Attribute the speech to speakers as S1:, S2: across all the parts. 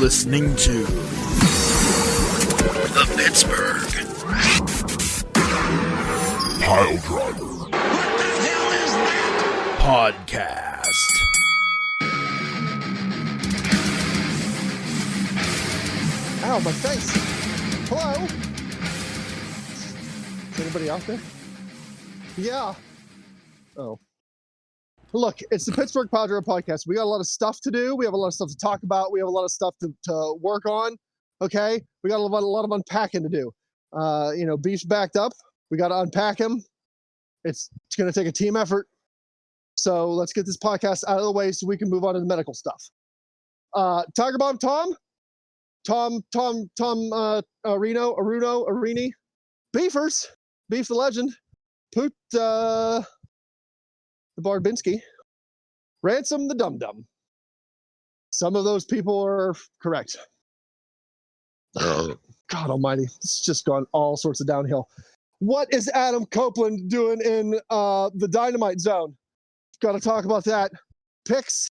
S1: listening to the Pittsburgh Pile Driver.
S2: What the hell is that?
S1: Podcast.
S3: Ow, my face. Hello? Is anybody out there? Yeah. Oh. Look, it's the Pittsburgh Podcast. We got a lot of stuff to do. We have a lot of stuff to talk about. We have a lot of stuff to work on. Okay? We got a lot of unpacking to do. Beef's backed up. We got to unpack him. It's going to take a team effort. So let's get this podcast out of the way so we can move on to the medical stuff. Tiger Bomb Tom, Arini, Beefers, Beef the Legend, Poot, the Barbinski, Ransom the Dum Dum. Some of those people are correct. God almighty, it's just gone all sorts of downhill. What is Adam Copeland doing in the Dynamite Zone? Got to talk about that. Picks.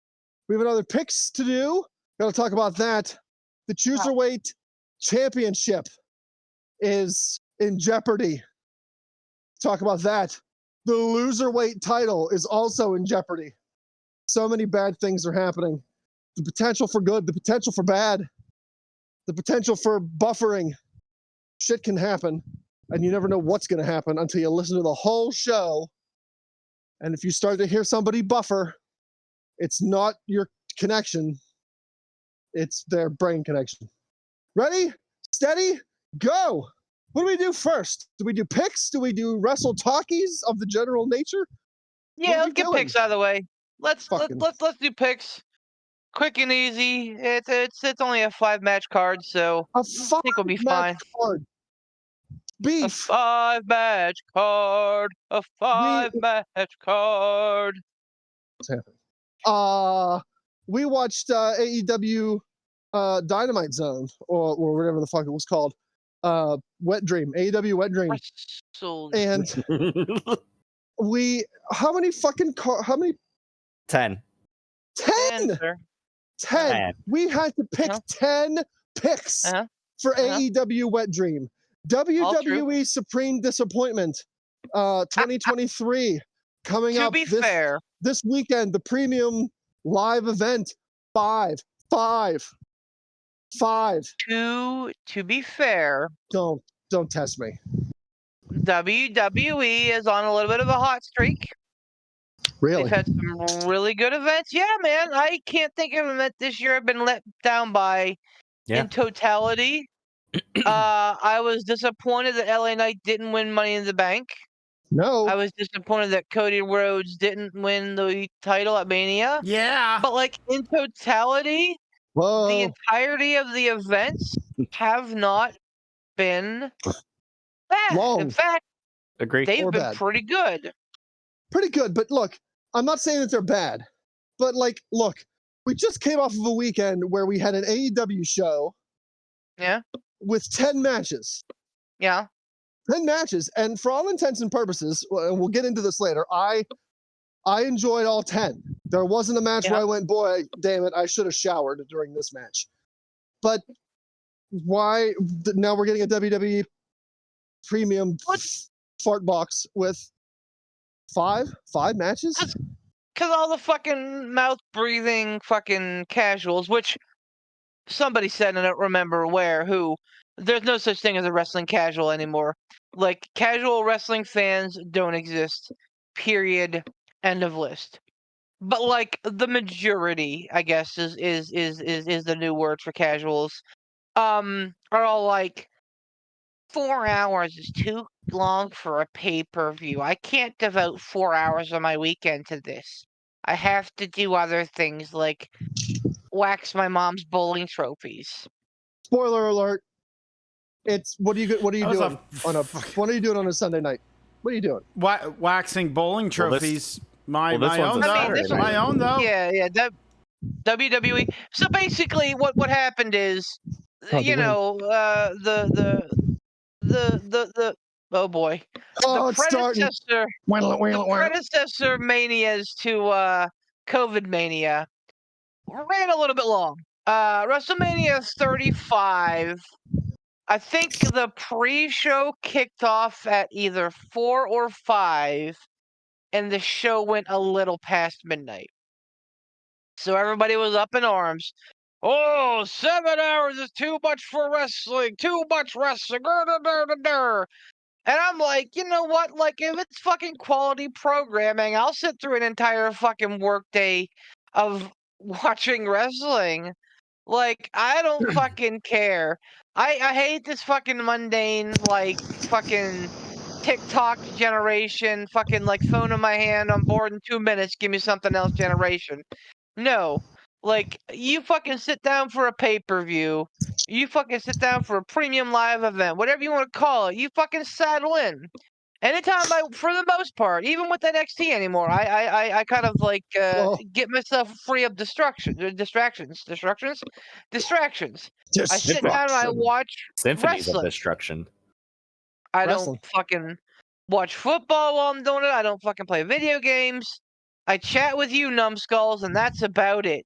S3: We have another picks to do. Got to talk about that. The Cruiserweight Championship is in jeopardy. Talk about that. The Loserweight title is also in jeopardy. So many bad things are happening. The potential for good, the potential for bad, the potential for buffering. Shit can happen, and you never know what's going to happen until you listen to the whole show. And if you start to hear somebody buffer, it's not your connection. It's their brain connection. Ready? Steady? Go! What do we do first? Do we do picks? Do we do wrestle talkies of the general nature?
S4: Yeah, let's get picks out of the way. Let's do picks. Quick and easy. It's only a 5-match card, so I think we'll be fine.
S3: Card. Beef.
S4: A 5-match card. A 5-match card.
S3: What's happening? We watched AEW Dynamite Zone or whatever the fuck it was called. Wet Dream. AEW Wet Dream. And how many
S5: 10.
S3: 10. 10. We had to pick 10 picks for AEW Wet Dream. WWE Supreme Disappointment 2023 coming up this weekend. The premium live event 5.
S4: To be fair,
S3: don't test me.
S4: WWE is on a little bit of a hot streak.
S3: Really?
S4: They've had some really good events. Yeah, man. I can't think of an event this year I've been let down by in totality. I was disappointed that LA Knight didn't win Money in the Bank.
S3: No.
S4: I was disappointed that Cody Rhodes didn't win the title at Mania.
S1: Yeah.
S4: But in totality, the entirety of the events have not been bad.
S3: Long.
S4: In fact,
S5: agreed.
S4: They've been pretty good.
S3: Pretty good, but look, I'm not saying that they're bad. But look, we just came off of a weekend where we had an AEW show.
S4: Yeah.
S3: With 10 matches.
S4: Yeah.
S3: 10 matches, and for all intents and purposes, and we'll get into this later, I enjoyed all 10. There wasn't a match where I went, boy, damn it, I should have showered during this match. But why now we're getting a WWE premium fart box with five matches?
S4: Because all the fucking mouth-breathing fucking casuals, which somebody said, and I don't remember who, there's no such thing as a wrestling casual anymore. Casual wrestling fans don't exist. Period. End of list. But the majority, I guess, is the new word for casuals. Are all 4 hours is too long for a pay-per-view. I can't devote 4 hours of my weekend to this. I have to do other things like wax my mom's bowling trophies.
S3: Spoiler alert. It's what are you doing on a Sunday night? What are you doing?
S1: Waxing bowling trophies. My own though.
S4: Yeah. WWE. So basically, what happened is, the oh boy, the predecessor manias to COVID mania ran a little bit long. WrestleMania 35. I think the pre-show kicked off at either 4 or 5, and the show went a little past midnight. So everybody was up in arms. Oh, 7 hours is too much for wrestling. Too much wrestling. And I'm like, you know what? Like, if it's fucking quality programming, I'll sit through an entire fucking workday of watching wrestling. Like, I don't fucking care. I hate this fucking mundane, like, fucking TikTok generation, fucking, like, phone in my hand, I'm bored in 2 minutes, give me something else generation. No. Like, you fucking sit down for a pay-per-view. You fucking sit down for a premium live event, whatever you want to call it. You fucking saddle in. Anytime for the most part, even with NXT anymore, I kind of like get myself free of distractions. I sit down and I watch
S5: Symphonies of
S4: wrestling.
S5: Destruction.
S4: I
S3: Wrestling.
S4: don't fucking watch football while I'm doing it. I don't fucking play video games. I chat with you, numbskulls, and that's about it.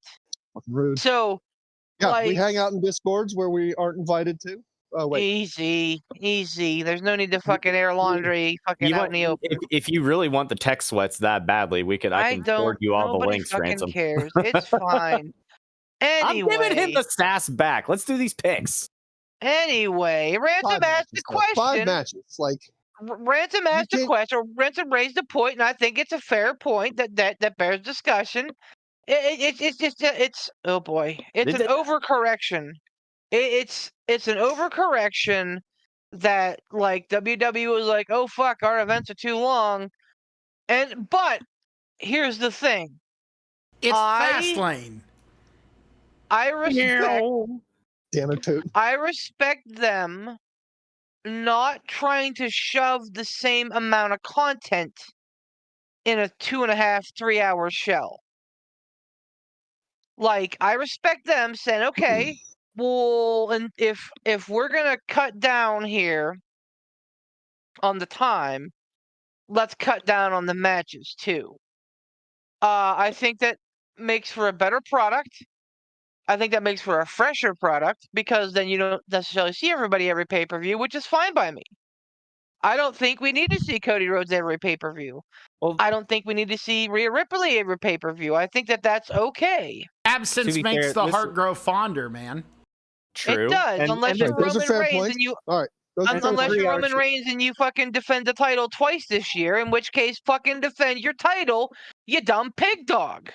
S3: Rude.
S4: So,
S3: Yeah,
S4: like,
S3: we hang out in Discords where we aren't invited to. Oh wait,
S4: easy. There's no need to fucking air laundry fucking out in the open.
S5: If you really want the tech sweats that badly, I can forward you all the
S4: Nobody
S5: links,
S4: fucking
S5: Ransom.
S4: cares. It's fine.
S5: I'm giving him
S4: Anyway,
S5: the sass back. Let's do these picks.
S4: Ransom asked the question.
S3: 5 matches. Like,
S4: Ransom asked a
S3: can't-
S4: question. Ransom raised a point, and I think it's a fair point that bears discussion. It's oh boy, it's an overcorrection. It's an overcorrection that like WWE was like, oh fuck, our events are too long, but here's the thing.
S1: It's Fastlane.
S4: I respect.
S3: damn it, Poot.
S4: I respect them not trying to shove the same amount of content in a 2.5, 3 hour show. Like, I respect them saying, okay, well, and if we're gonna cut down here on the time, let's cut down on the matches too. I think that makes for a better product. I think that makes for a fresher product because then you don't necessarily see everybody every pay-per-view, which is fine by me. I don't think we need to see Cody Rhodes every pay-per-view.
S5: Well,
S4: I don't think we need to see Rhea Ripley every pay-per-view. I think that that's okay.
S1: Absence makes
S5: fair,
S1: the heart grow fonder, man.
S5: True.
S4: It does, unless you're
S3: those are
S4: Roman
S3: fair
S4: Reigns
S3: points.
S4: and you
S3: All right. Those are fair
S4: unless
S3: points.
S4: you're Roman Reigns and you fucking defend the title twice this year, in which case fucking defend your title, you dumb pig dog.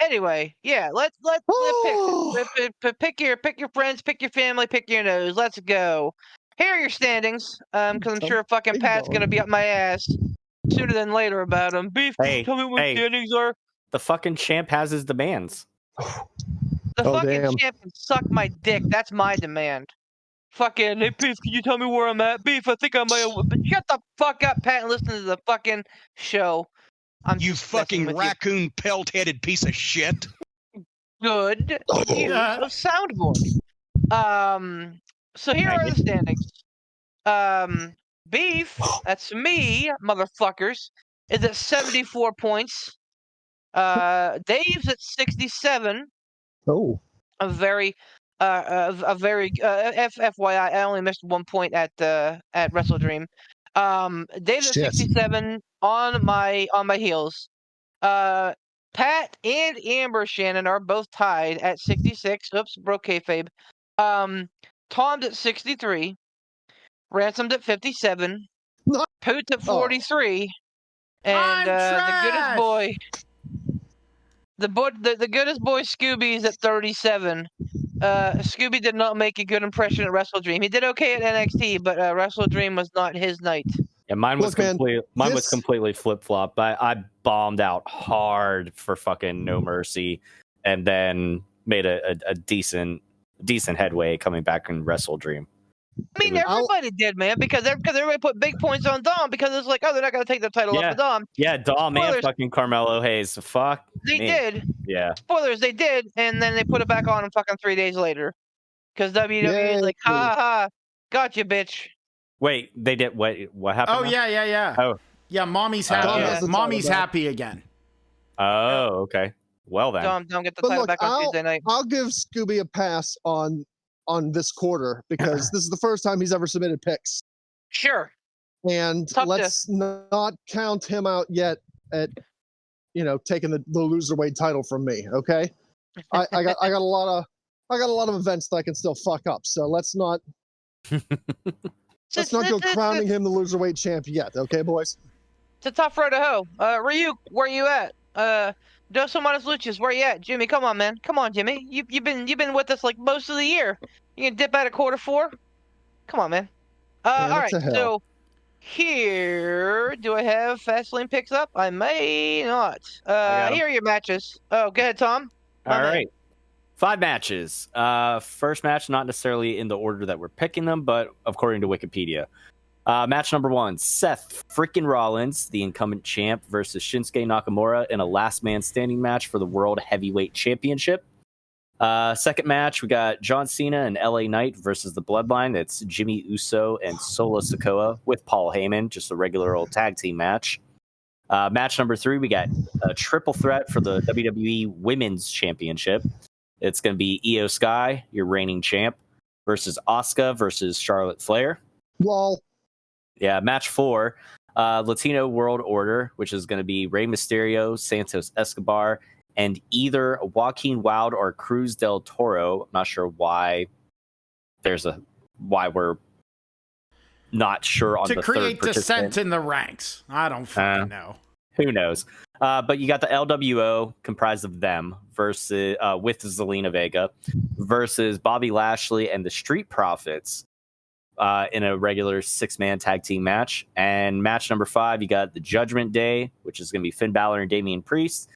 S4: Anyway, yeah, let's pick your friends, pick your family, pick your nose. Let's go. Here are your standings, because I'm sure fucking
S3: big
S4: Pat's
S3: dog.
S4: gonna be up my ass sooner than later about them. Beef,
S5: Hey,
S4: tell me what standings are.
S5: The fucking champ has his demands.
S4: The fucking
S3: damn.
S4: champ can suck my dick. That's my demand. Fucking, hey, Beef, can you tell me where I'm at? Beef, I think I might have... But shut the fuck up, Pat, and listen to the fucking show.
S6: You fucking raccoon pelt-headed piece of shit.
S4: Good. Use of soundboard. So here are the standings. Beef, that's me, motherfuckers, is at 74 points. Dave's at 67.
S3: Oh.
S4: A very FYI, I only missed 1 point at Wrestle Dream. Dave's at 67 on my heels. Pat and Amber Shannon are both tied at 66. Oops, broke kayfabe. Tom's at 63. Ransom's at 57. Poot's at 43. And the goodest boy, the goodest boy Scooby's at 37. Scooby did not make a good impression at Wrestle Dream. He did okay at NXT, but Wrestle Dream was not his night.
S5: Yeah, mine was completely flip flop. I bombed out hard for fucking No Mercy, and then made a decent headway coming back in Wrestle Dream.
S4: I mean, everybody did, man, because everybody put big points on Dom because it's like, oh, they're not going to take the title off of Dom.
S5: Yeah, Dom and fucking Carmelo Hayes. Fuck.
S4: They did.
S5: Yeah.
S4: Spoilers, they did, and then they put it back on him fucking 3 days later. Because WWE is like, ha ha ha, gotcha, bitch.
S5: Wait, they did. What happened?
S1: Oh, yeah.
S5: Oh,
S1: Yeah, mommy's happy.
S3: Dom has the
S1: Mommy's
S3: title back.
S1: happy again.
S5: Oh, okay. Well then.
S4: Don't get the
S3: But
S4: title
S3: look,
S4: back on Tuesday night.
S3: I'll give Scooby a pass on this quarter because this is the first time he's ever submitted picks.
S4: Sure.
S3: And
S4: Tough to-
S3: let's not count him out yet at taking the loserweight title from me. Okay, I got a lot of events that I can still fuck up. So let's not go crowning him the loserweight champ yet. Okay, boys.
S4: It's a tough road to hoe. Ryuk, where you at? Dos Hermanos Luchas, where you at? Jimmy, come on, man. Come on, Jimmy. You've been with us like most of the year. You can dip out at quarter 4? Come on, man. All right, so here, do I have Fastlane picks up? I may not. Here are your matches. Oh, go ahead, Tom.
S5: All right. 5 matches. First match, not necessarily in the order that we're picking them, but according to Wikipedia. Match number 1, Seth freaking Rollins, the incumbent champ, versus Shinsuke Nakamura in a last man standing match for the World Heavyweight Championship. Second match, we got John Cena and LA Knight versus the Bloodline. It's Jimmy Uso and Solo Sikoa with Paul Heyman, just a regular old tag team match. Match number 3, we got a triple threat for the WWE Women's Championship. It's going to be Io Sky, your reigning champ, versus Asuka versus Charlotte Flair.
S3: Lol.
S5: Yeah, match 4, Latino World Order, which is going to be Rey Mysterio, Santos Escobar, and either Joaquin Wilde or Cruz del Toro. I'm not sure why we're not sure on
S1: To
S5: the
S1: create
S5: third
S1: dissent
S5: participant.
S1: in the ranks. I don't fucking know.
S5: Who knows? But you got the LWO comprised of them versus with Zelina Vega versus Bobby Lashley and the Street Profits in a regular 6-man tag team match. And match number 5, you got the Judgment Day, which is going to be Finn Balor and Damian Priest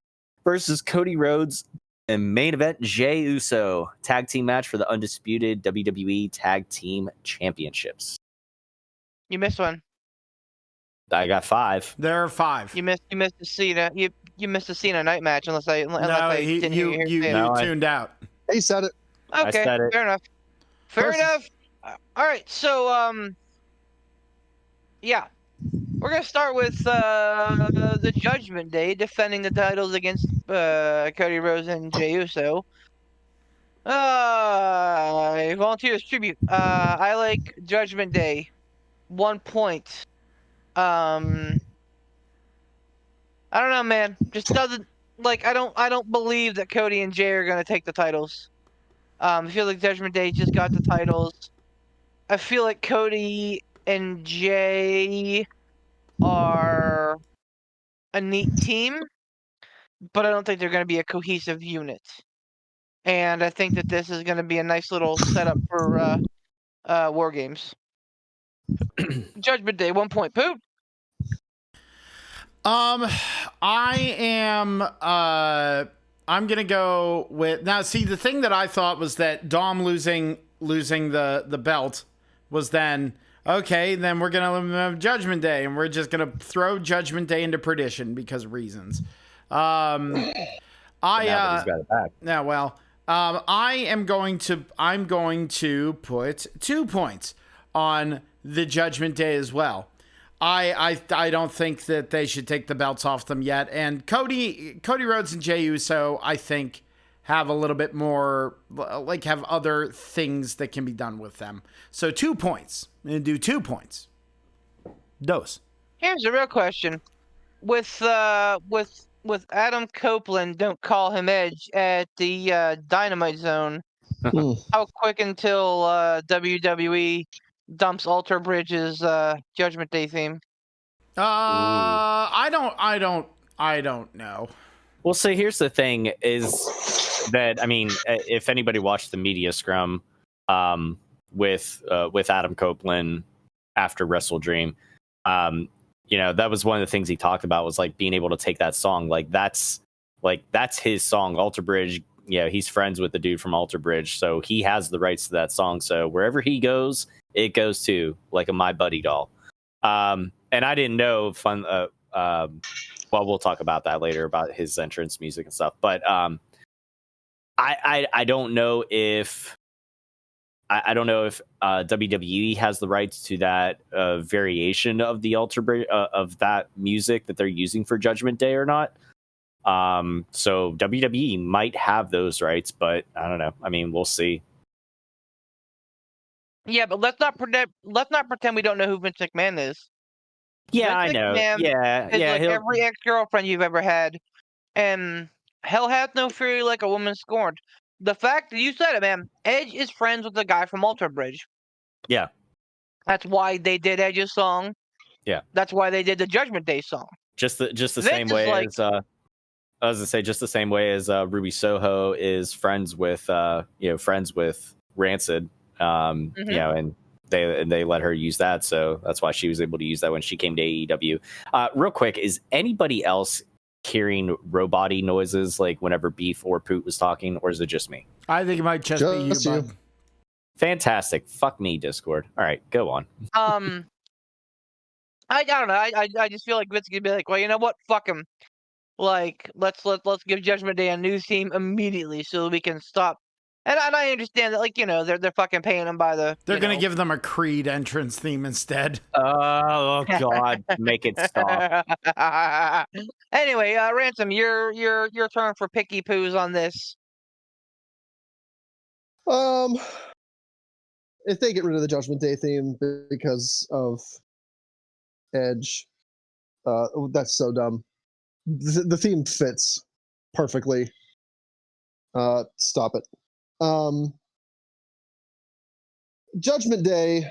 S5: versus Cody Rhodes and main event Jey Uso tag team match for the undisputed WWE Tag Team Championships.
S4: You missed one.
S5: I got 5.
S1: There are 5.
S4: You missed the Cena. You missed the Cena night match unless I didn't hear you.
S1: You tuned out.
S3: He said it.
S4: Okay,
S5: said it.
S4: fair enough. Fair enough. All right, so yeah, we're gonna start with the Judgment Day defending the titles against Cody Rhodes and Jey Uso. Volunteers tribute. I like Judgment Day. 1 point. I don't know, man. Just doesn't like. I don't believe that Cody and Jey are gonna take the titles. I feel like Judgment Day just got the titles. I feel like Cody and Jey are a neat team, but I don't think they're going to be a cohesive unit. And I think that this is going to be a nice little setup for War Games. Judgment Day, 1 point. Poop.
S1: I'm gonna go with now. See, the thing that I thought was that Dom losing the belt was then okay. Then we're gonna have Judgment Day, and we're just gonna throw Judgment Day into perdition because of reasons.
S5: Now that he's got it back.
S1: Yeah, well, I'm going to put 2 points on the Judgment Day as well. I don't think that they should take the belts off them yet. And Cody Rhodes and Jey Uso, I think, have a little bit more, like, have other things that can be done with them. So 2 points. I'm going to do 2 points. Dose.
S4: Here's a real question. With Adam Copeland, don't call him Edge, at the Dynamite Zone, how quick until WWE dumps Alter Bridge's Judgment Day theme?
S1: I don't know.
S5: Well, so here's the thing is that, I mean, if anybody watched the media scrum with Adam Copeland after Wrestle Dream, that was one of the things he talked about was like being able to take that song. That's his song, Alter Bridge. Yeah, he's friends with the dude from Alter Bridge, so he has the rights to that song. So wherever he goes, it goes to, like a My Buddy doll. And I didn't know well, we'll talk about that later about his entrance music and stuff. But I don't know if I don't know if WWE has the rights to that variation of the Alter Bridge of that music that they're using for Judgment Day or not. So WWE might have those rights, but I don't know. I mean, we'll see.
S4: Yeah, but let's not pretend we don't know who Vince McMahon is.
S5: Yeah,
S4: Vince
S5: I know.
S4: McMahon
S5: Yeah,
S4: is
S5: yeah.
S4: like every ex-girlfriend you've ever had, and hell hath no fury like a woman scorned. The fact that you said it, man, Edge is friends with the guy from Alter Bridge.
S5: Yeah.
S4: That's why they did Edge's song.
S5: Yeah.
S4: That's why they did the Judgment Day song.
S5: Just the
S4: Vince
S5: same
S4: is
S5: way
S4: like-
S5: as I was gonna say, just the same way as Ruby Soho is friends with friends with Rancid. You know, and they let her use that, so that's why she was able to use that when she came to AEW. Real quick, is anybody else hearing robot-y noises like whenever Beef or Poot was talking, or is it just me?
S1: I think it might just be you, bud.
S5: Fantastic. Fuck me, Discord. All right, go on.
S4: I don't know. I just feel like Vince could be like, well, you know what? Fuck him. Like, let's give Judgment Day a new theme immediately so that we can stop. And I understand that, like, you know, they're fucking paying them by the.
S1: They're gonna give them a Creed entrance theme instead.
S5: Oh God, make it stop.
S4: Anyway, Ransom, your turn for picky poos on this.
S3: If they get rid of the Judgment Day theme because of Edge, that's so dumb. The theme fits perfectly. Stop it. Judgment Day,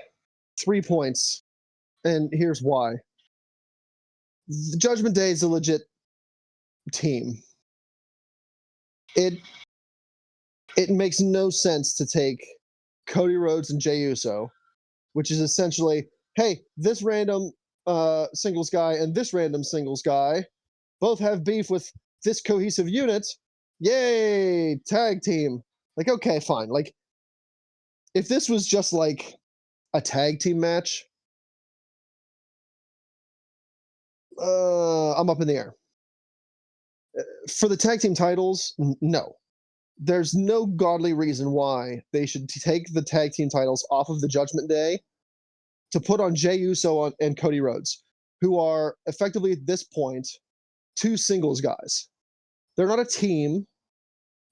S3: 3 points, and here's why. The Judgment Day is a legit team. It makes no sense to take Cody Rhodes and Jey Uso, which is essentially, hey, this random singles guy and this random singles guy both have beef with this cohesive unit. Yay, tag team. Like, okay, fine. Like, if this was just like a tag team match, I'm up in the air. For the tag team titles, no. There's no godly reason why they should take the tag team titles off of the Judgment Day to put on Jey Uso and Cody Rhodes, who are effectively at this point two singles guys. They're not a team.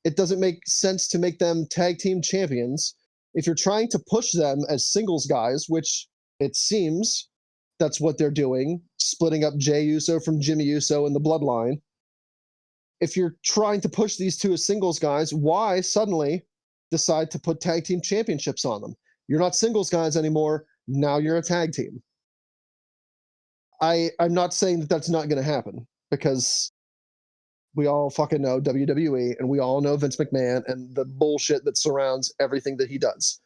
S3: It doesn't make sense to make them tag team champions. If you're trying to push them as singles guys, which it seems that's what they're doing, splitting up Jey Uso from Jimmy Uso and the Bloodline. If you're trying to push these two as singles guys, why suddenly decide to put tag team championships on them? You're not singles guys anymore. Now you're a tag team. I'm not saying that that's not going to happen, because we all fucking know WWE and we all know Vince McMahon and the bullshit that surrounds everything that he does.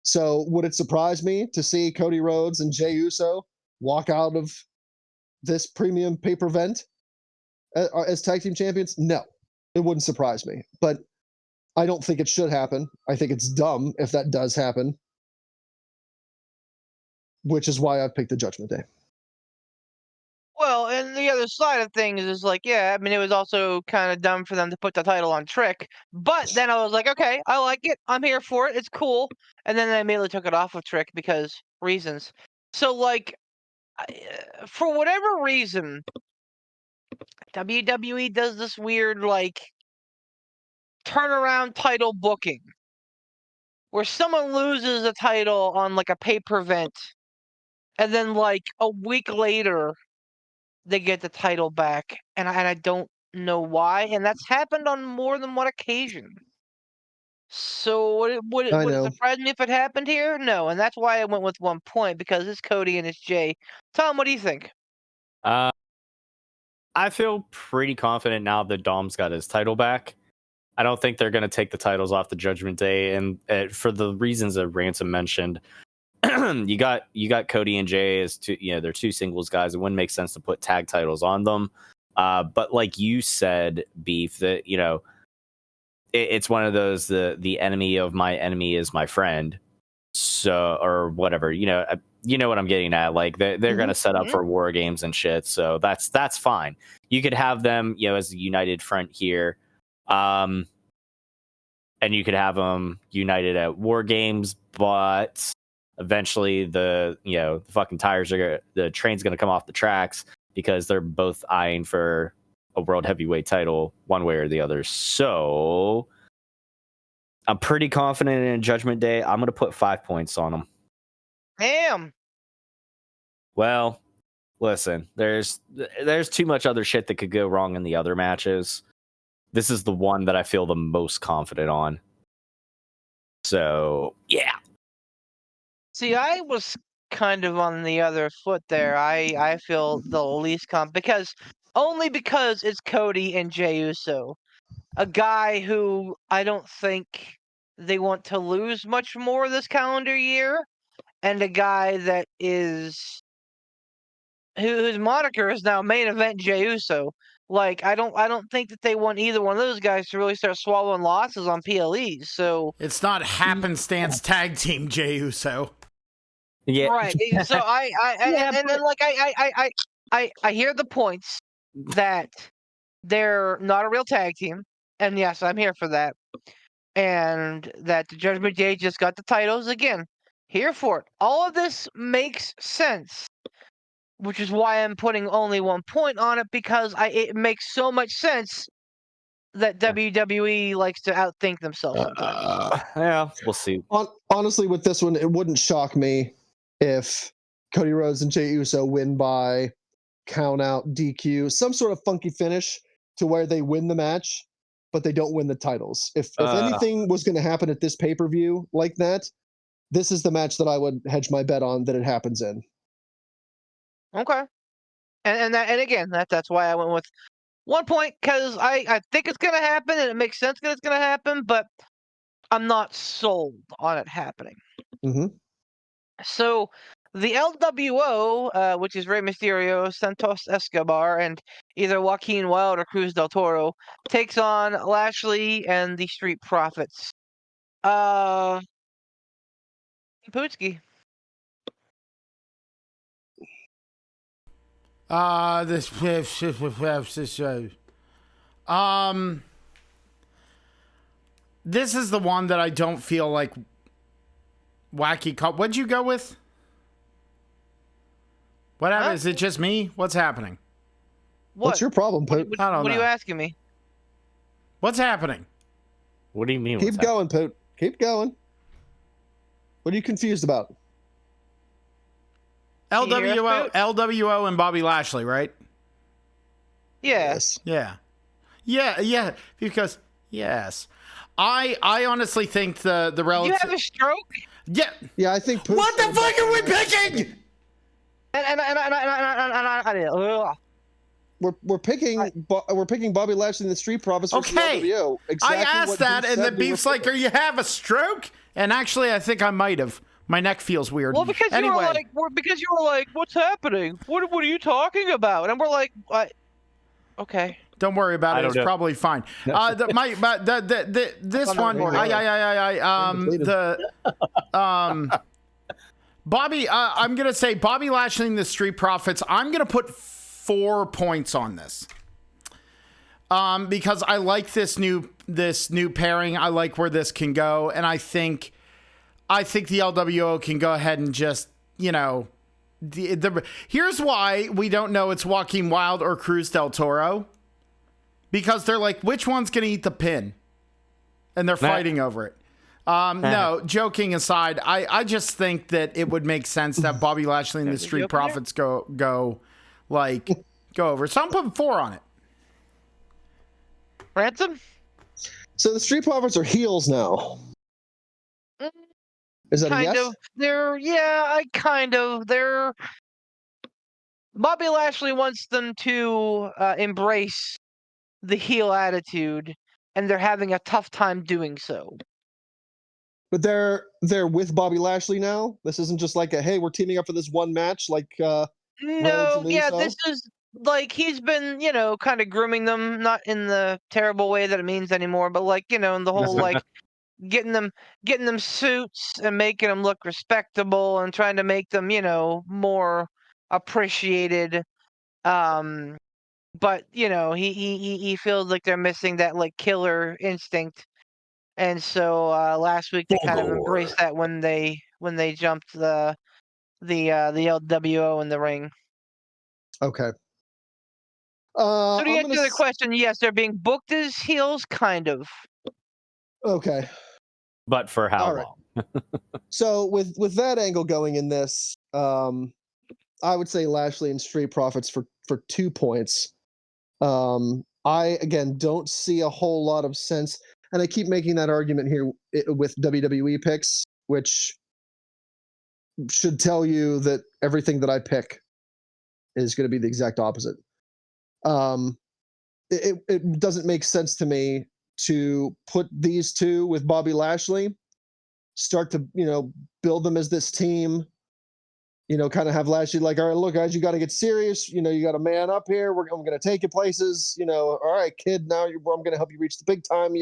S3: So would it surprise me to see Cody Rhodes and Jey Uso walk out of this premium pay-per event as tag team champions? No, it wouldn't surprise me. But I don't think it should happen. I think it's dumb if that does happen, which is why I picked the Judgment Day.
S4: Well, and the other side of things is like, yeah, I mean, it was also kind of dumb for them to put the title on Trick. But then I was like, okay, I like it. I'm here for it. It's cool. And then they immediately took it off of Trick because reasons. So, like, for whatever reason, WWE does this weird, like, turnaround title booking where someone loses a title on, like, a pay-per event. And then, like, a week later, they get the title back, and I don't know why, and that's happened on more than one occasion. So would it surprise me if it happened here? No, and that's why I went with 1 point, because it's Cody and it's Jay. Tom, what do you think?
S5: I feel pretty confident now that Dom's got his title back. I don't think they're going to take the titles off the Judgment Day, and for the reasons that Ransom mentioned. you got Cody and Jay as two, they're two singles guys. It wouldn't make sense to put tag titles on them. But like you said, Beef, that it's one of those the enemy of my enemy is my friend. So, or whatever, you know what I'm getting at. Like they're gonna set up for war games and shit. So that's fine. You could have them, as a united front here. and you could have them united at War Games, but eventually the fucking the train's going to come off the tracks because they're both eyeing for a world heavyweight title one way or the other. So I'm pretty confident in Judgment Day. I'm going to put 5 points on them.
S4: Damn.
S5: Well, listen, there's too much other shit that could go wrong in the other matches. This is the one that I feel the most confident on. So, yeah.
S4: See, I was kind of on the other foot there. I feel the least because it's Cody and Jey Uso, a guy who I don't think they want to lose much more this calendar year, and a guy that is whose moniker is now main event Jey Uso. Like I don't think that they want either one of those guys to really start swallowing losses on PLEs. So
S1: It's not happenstance tag team Jey Uso.
S5: Yeah.
S4: right. So I hear the points that they're not a real tag team, and yes, I'm here for that. And that the Judgment Day just got the titles again. Here for it. All of this makes sense, which is why I'm putting only 1 point on it, because it makes so much sense that WWE likes to outthink themselves sometimes.
S5: Yeah, we'll see.
S3: Honestly, with this one, it wouldn't shock me if Cody Rhodes and Jey Uso win by count out, DQ, some sort of funky finish to where they win the match, but they don't win the titles. If anything was going to happen at this pay-per-view like that, this is the match that I would hedge my bet on that it happens in.
S4: Okay. And again, that's why I went with 1 point, because I think it's going to happen, and it makes sense that it's going to happen, but I'm not sold on it happening.
S3: Mm-hmm.
S4: So the LWO, which is Rey Mysterio, Santos Escobar, and either Joaquin Wilde or Cruz del Toro, takes on Lashley and the Street Profits. Pootsky.
S1: This is the one that I don't feel like wacky. What'd you go with? What happened? Is it just me? What's happening?
S3: What's your problem, Poot?
S1: I don't
S4: What
S1: know.
S4: are you asking me?
S1: What's happening?
S5: What do you mean?
S3: Keep going, Poot. Keep going. What are you confused about?
S1: LWO and Bobby Lashley, right?
S4: Yeah.
S3: Yes.
S1: Yeah. Because yes, I honestly think the relative.
S4: You have a stroke?
S1: Yeah.
S3: Yeah, I think. Poot
S1: What the fuck are we picking?
S3: We're picking Bobby Lashley and the Street Profits versus
S1: Okay.
S3: LWO. Exactly
S1: I asked
S3: what
S1: that,
S3: Beef
S1: and
S3: said
S1: then
S3: we
S1: Beef's
S3: were
S1: like, "Are you have a stroke?" And actually, I think I might have. My neck feels weird.
S4: Well, because you were like, "What's happening? What are you talking about?" And we're like, "What?" Okay.
S1: Don't worry about it. It's
S5: know.
S1: probably fine. This one, Bobby. I'm gonna say Bobby Lashley and the Street Profits. I'm gonna put 4 points on this. Because I like this new pairing. I like where this can go, and I think the LWO can go ahead and just, here's why we don't know it's Joaquin Wilde or Cruz del Toro. Because they're like, which one's going to eat the pin? And they're fighting over it. No, joking aside, I just think that it would make sense to have Bobby Lashley and the Street Profits go over. So I'm putting 4 on it.
S4: Ransom?
S3: So the Street Profits are heels now. Is that a yes?
S4: They're Bobby Lashley wants them to embrace the heel attitude, and they're having a tough time doing so.
S3: But they're with Bobby Lashley now. This isn't just like hey, we're teaming up for this one match. Like
S4: no, yeah, this is like he's been kind of grooming them, not in the terrible way that it means anymore, but like in the whole like getting them suits and making them look respectable and trying to make them more appreciated. But he feels like they're missing that like killer instinct, and so last week they kind of embraced that when they jumped the LWO in the ring.
S3: Okay.
S4: So to answer the question, yes, they're being booked as heels, kind of.
S3: Okay.
S5: But for how
S3: All right.
S5: long?
S3: So with that angle going in this, I would say Lashley and Street Profits for 2 points. I again don't see a whole lot of sense, and I keep making that argument here with WWE picks, which should tell you that everything that I pick is going to be the exact opposite. It doesn't make sense to me to put these two with Bobby Lashley, start to build them as this team. Kind of have Lashley like, all right, look, guys, you got to get serious. You got a man up here. I'm going to take you places. All right, kid, now I'm going to help you reach the big time.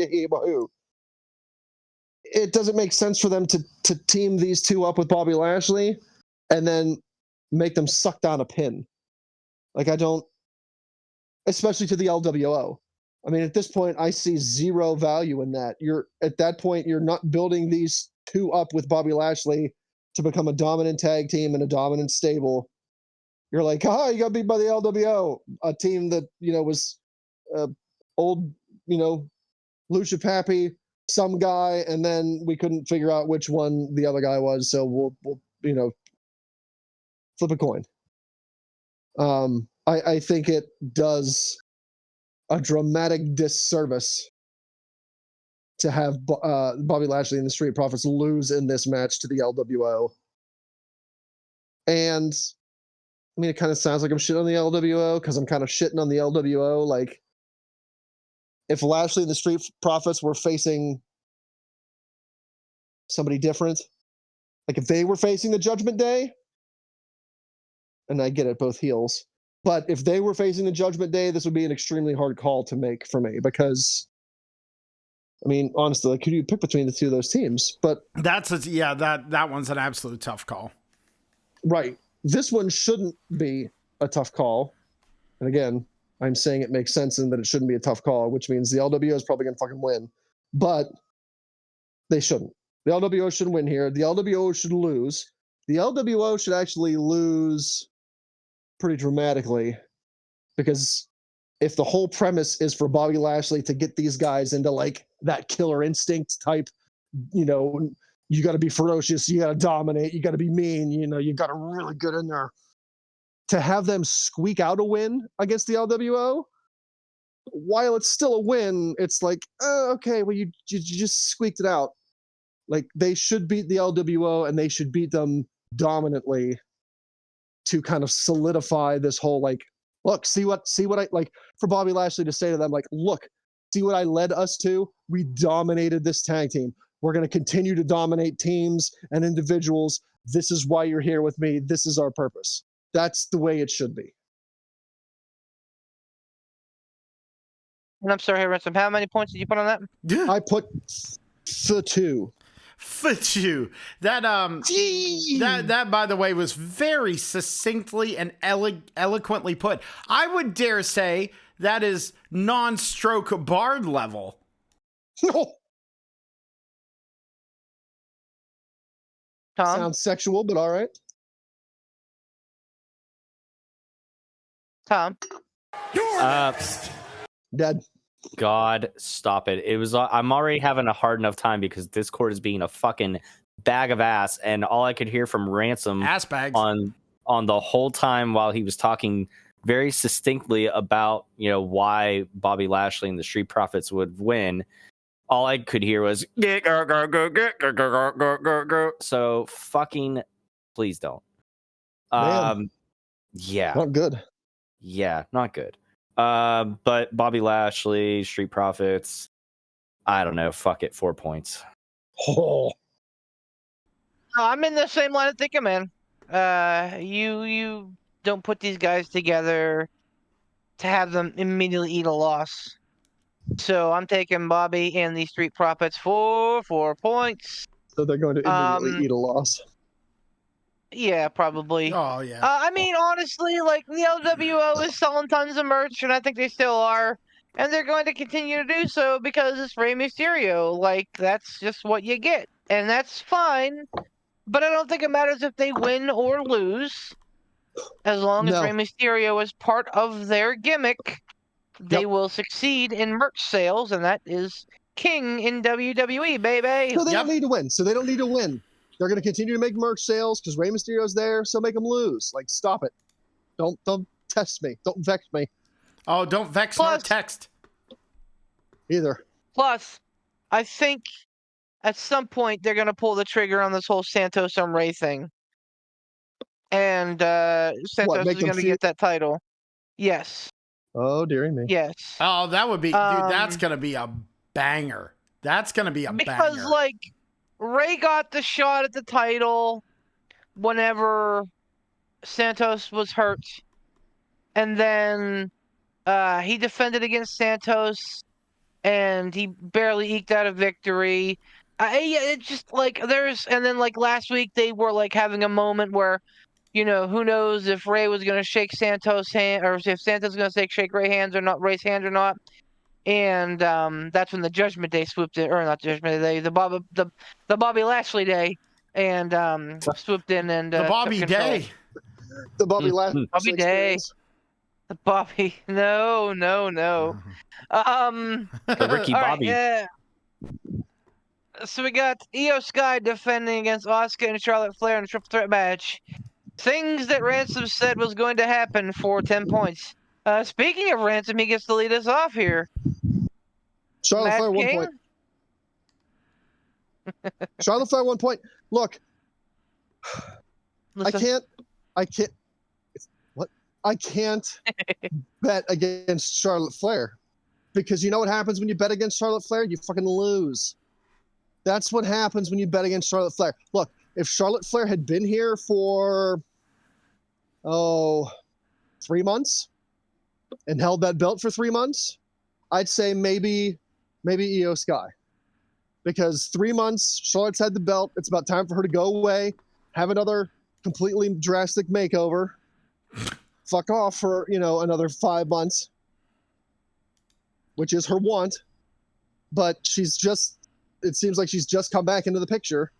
S3: It doesn't make sense for them to team these two up with Bobby Lashley and then make them suck down a pin. Like, I don't, especially to the LWO. I mean, at this point, I see zero value in that. At that point, you're not building these two up with Bobby Lashley to become a dominant tag team and a dominant stable. You're like, you got beat by the LWO, a team that, was old, Lucia Pappy, some guy, and then we couldn't figure out which one the other guy was, so we'll flip a coin. I think it does a dramatic disservice to have Bobby Lashley and the Street Profits lose in this match to the LWO. And, I mean, it kind of sounds like I'm shitting on the LWO because I'm kind of shitting on the LWO. Like, if Lashley and the Street Profits were facing somebody different, like if they were facing the Judgment Day, and I get it, both heels, but if they were facing the Judgment Day, this would be an extremely hard call to make for me because, I mean, honestly, like, could you pick between the two of those teams? But
S1: that one's an absolute tough call.
S3: Right. This one shouldn't be a tough call. And again, I'm saying it makes sense and that it shouldn't be a tough call, which means the LWO is probably going to fucking win. But they shouldn't. The LWO shouldn't win here. The LWO should lose. The LWO should actually lose pretty dramatically because if the whole premise is for Bobby Lashley to get these guys into like that killer instinct type, you got to be ferocious, you got to dominate, you got to be mean, you got to really get in there. To have them squeak out a win against the LWO, while it's still a win, it's like, okay, well, you just squeaked it out. Like, they should beat the LWO and they should beat them dominantly to kind of solidify this whole, like, look, see what I, like, for Bobby Lashley to say to them, like, look, see what I led us to? We dominated this tag team. We're going to continue to dominate teams and individuals. This is why you're here with me. This is our purpose. That's the way it should be.
S4: And I'm sorry, Ransom, how many points did you put on that?
S3: I put the 2.
S1: For two. That by the way was very succinctly and eloquently put. I would dare say that is non-stroke Bard level.
S3: No.
S4: Tom?
S3: Sounds sexual, but all right.
S4: Tom?
S3: Dead.
S5: God, stop it. I'm already having a hard enough time because Discord is being a fucking bag of ass, and all I could hear from Ransom
S1: Ass bags.
S5: on the whole time while he was talking very succinctly about, why Bobby Lashley and the Street Profits would win. All I could hear was so fucking please don't. Yeah.
S3: Not good.
S5: Yeah, not good. But Bobby Lashley, Street Profits, I don't know. Fuck it, 4 points.
S3: Oh.
S4: I'm in the same line of thinking, man. You don't put these guys together to have them immediately eat a loss. So I'm taking Bobby and the Street Profits for 4 points.
S3: So they're going to immediately eat a loss.
S4: Yeah, probably.
S1: Oh, yeah.
S4: I mean, honestly, like, the LWO is selling tons of merch, and I think they still are. and they're going to continue to do so because it's Rey Mysterio. Like, that's just what you get, and that's fine. But I don't think it matters if they win or lose, as long as
S3: No.
S4: Rey Mysterio is part of their gimmick. They will succeed in merch sales, and that is king in WWE, baby.
S3: So they don't need to win. So they don't need to win. They're going to continue to make merch sales because Rey Mysterio's there. So make them lose. Like, stop it. Don't test me. Don't vex me
S1: Oh, don't vex nor text.
S3: either.
S4: Plus, I think at some point they're going to pull the trigger on this whole Santos and Rey thing. And Santos
S3: make
S4: is
S3: them
S4: going to get that title. Yes.
S3: Oh, dearie me.
S4: Yes.
S1: Oh, that would be, dude, that's going to be a banger. That's going to be a banger.
S4: Because, like, Rey got the shot at the title whenever Santos was hurt. And then he defended against Santos, and he barely eked out a victory. It just, like, and then, like, last week they were, like, having a moment where, you know, who knows if Rey was going to shake Santos' hand, or if Santos was going to shake Rey's hands or not, And that's when the Judgment Day swooped in, or not Judgment Day, the Bobby Lashley Day, and swooped in and
S1: the Bobby
S4: took control.
S1: Day.
S3: The Bobby Lashley
S4: Bobby Day.
S3: experience.
S4: The Bobby. No.
S5: The Ricky
S4: all
S5: Bobby.
S4: Right, so we got Io Sky defending against Asuka and Charlotte Flair in a triple threat match. Things that Ransom said was going to happen for 10 points. Speaking of Ransom, he gets to lead us off here.
S3: Charlotte Flair, 1 point. Charlotte Flair, 1 point. Look,
S4: Listen.
S3: I can't bet against Charlotte Flair, because you know what happens when you bet against Charlotte Flair? You fucking lose. That's what happens when you bet against Charlotte Flair. Look, if Charlotte Flair had been here for 3 months and held that belt for 3 months, I'd say maybe Io Sky. Because 3 months, Charlotte's had the belt. It's about time for her to go away, have another completely drastic makeover, fuck off for, another 5 months, which is her want. But it seems like she's just come back into the picture.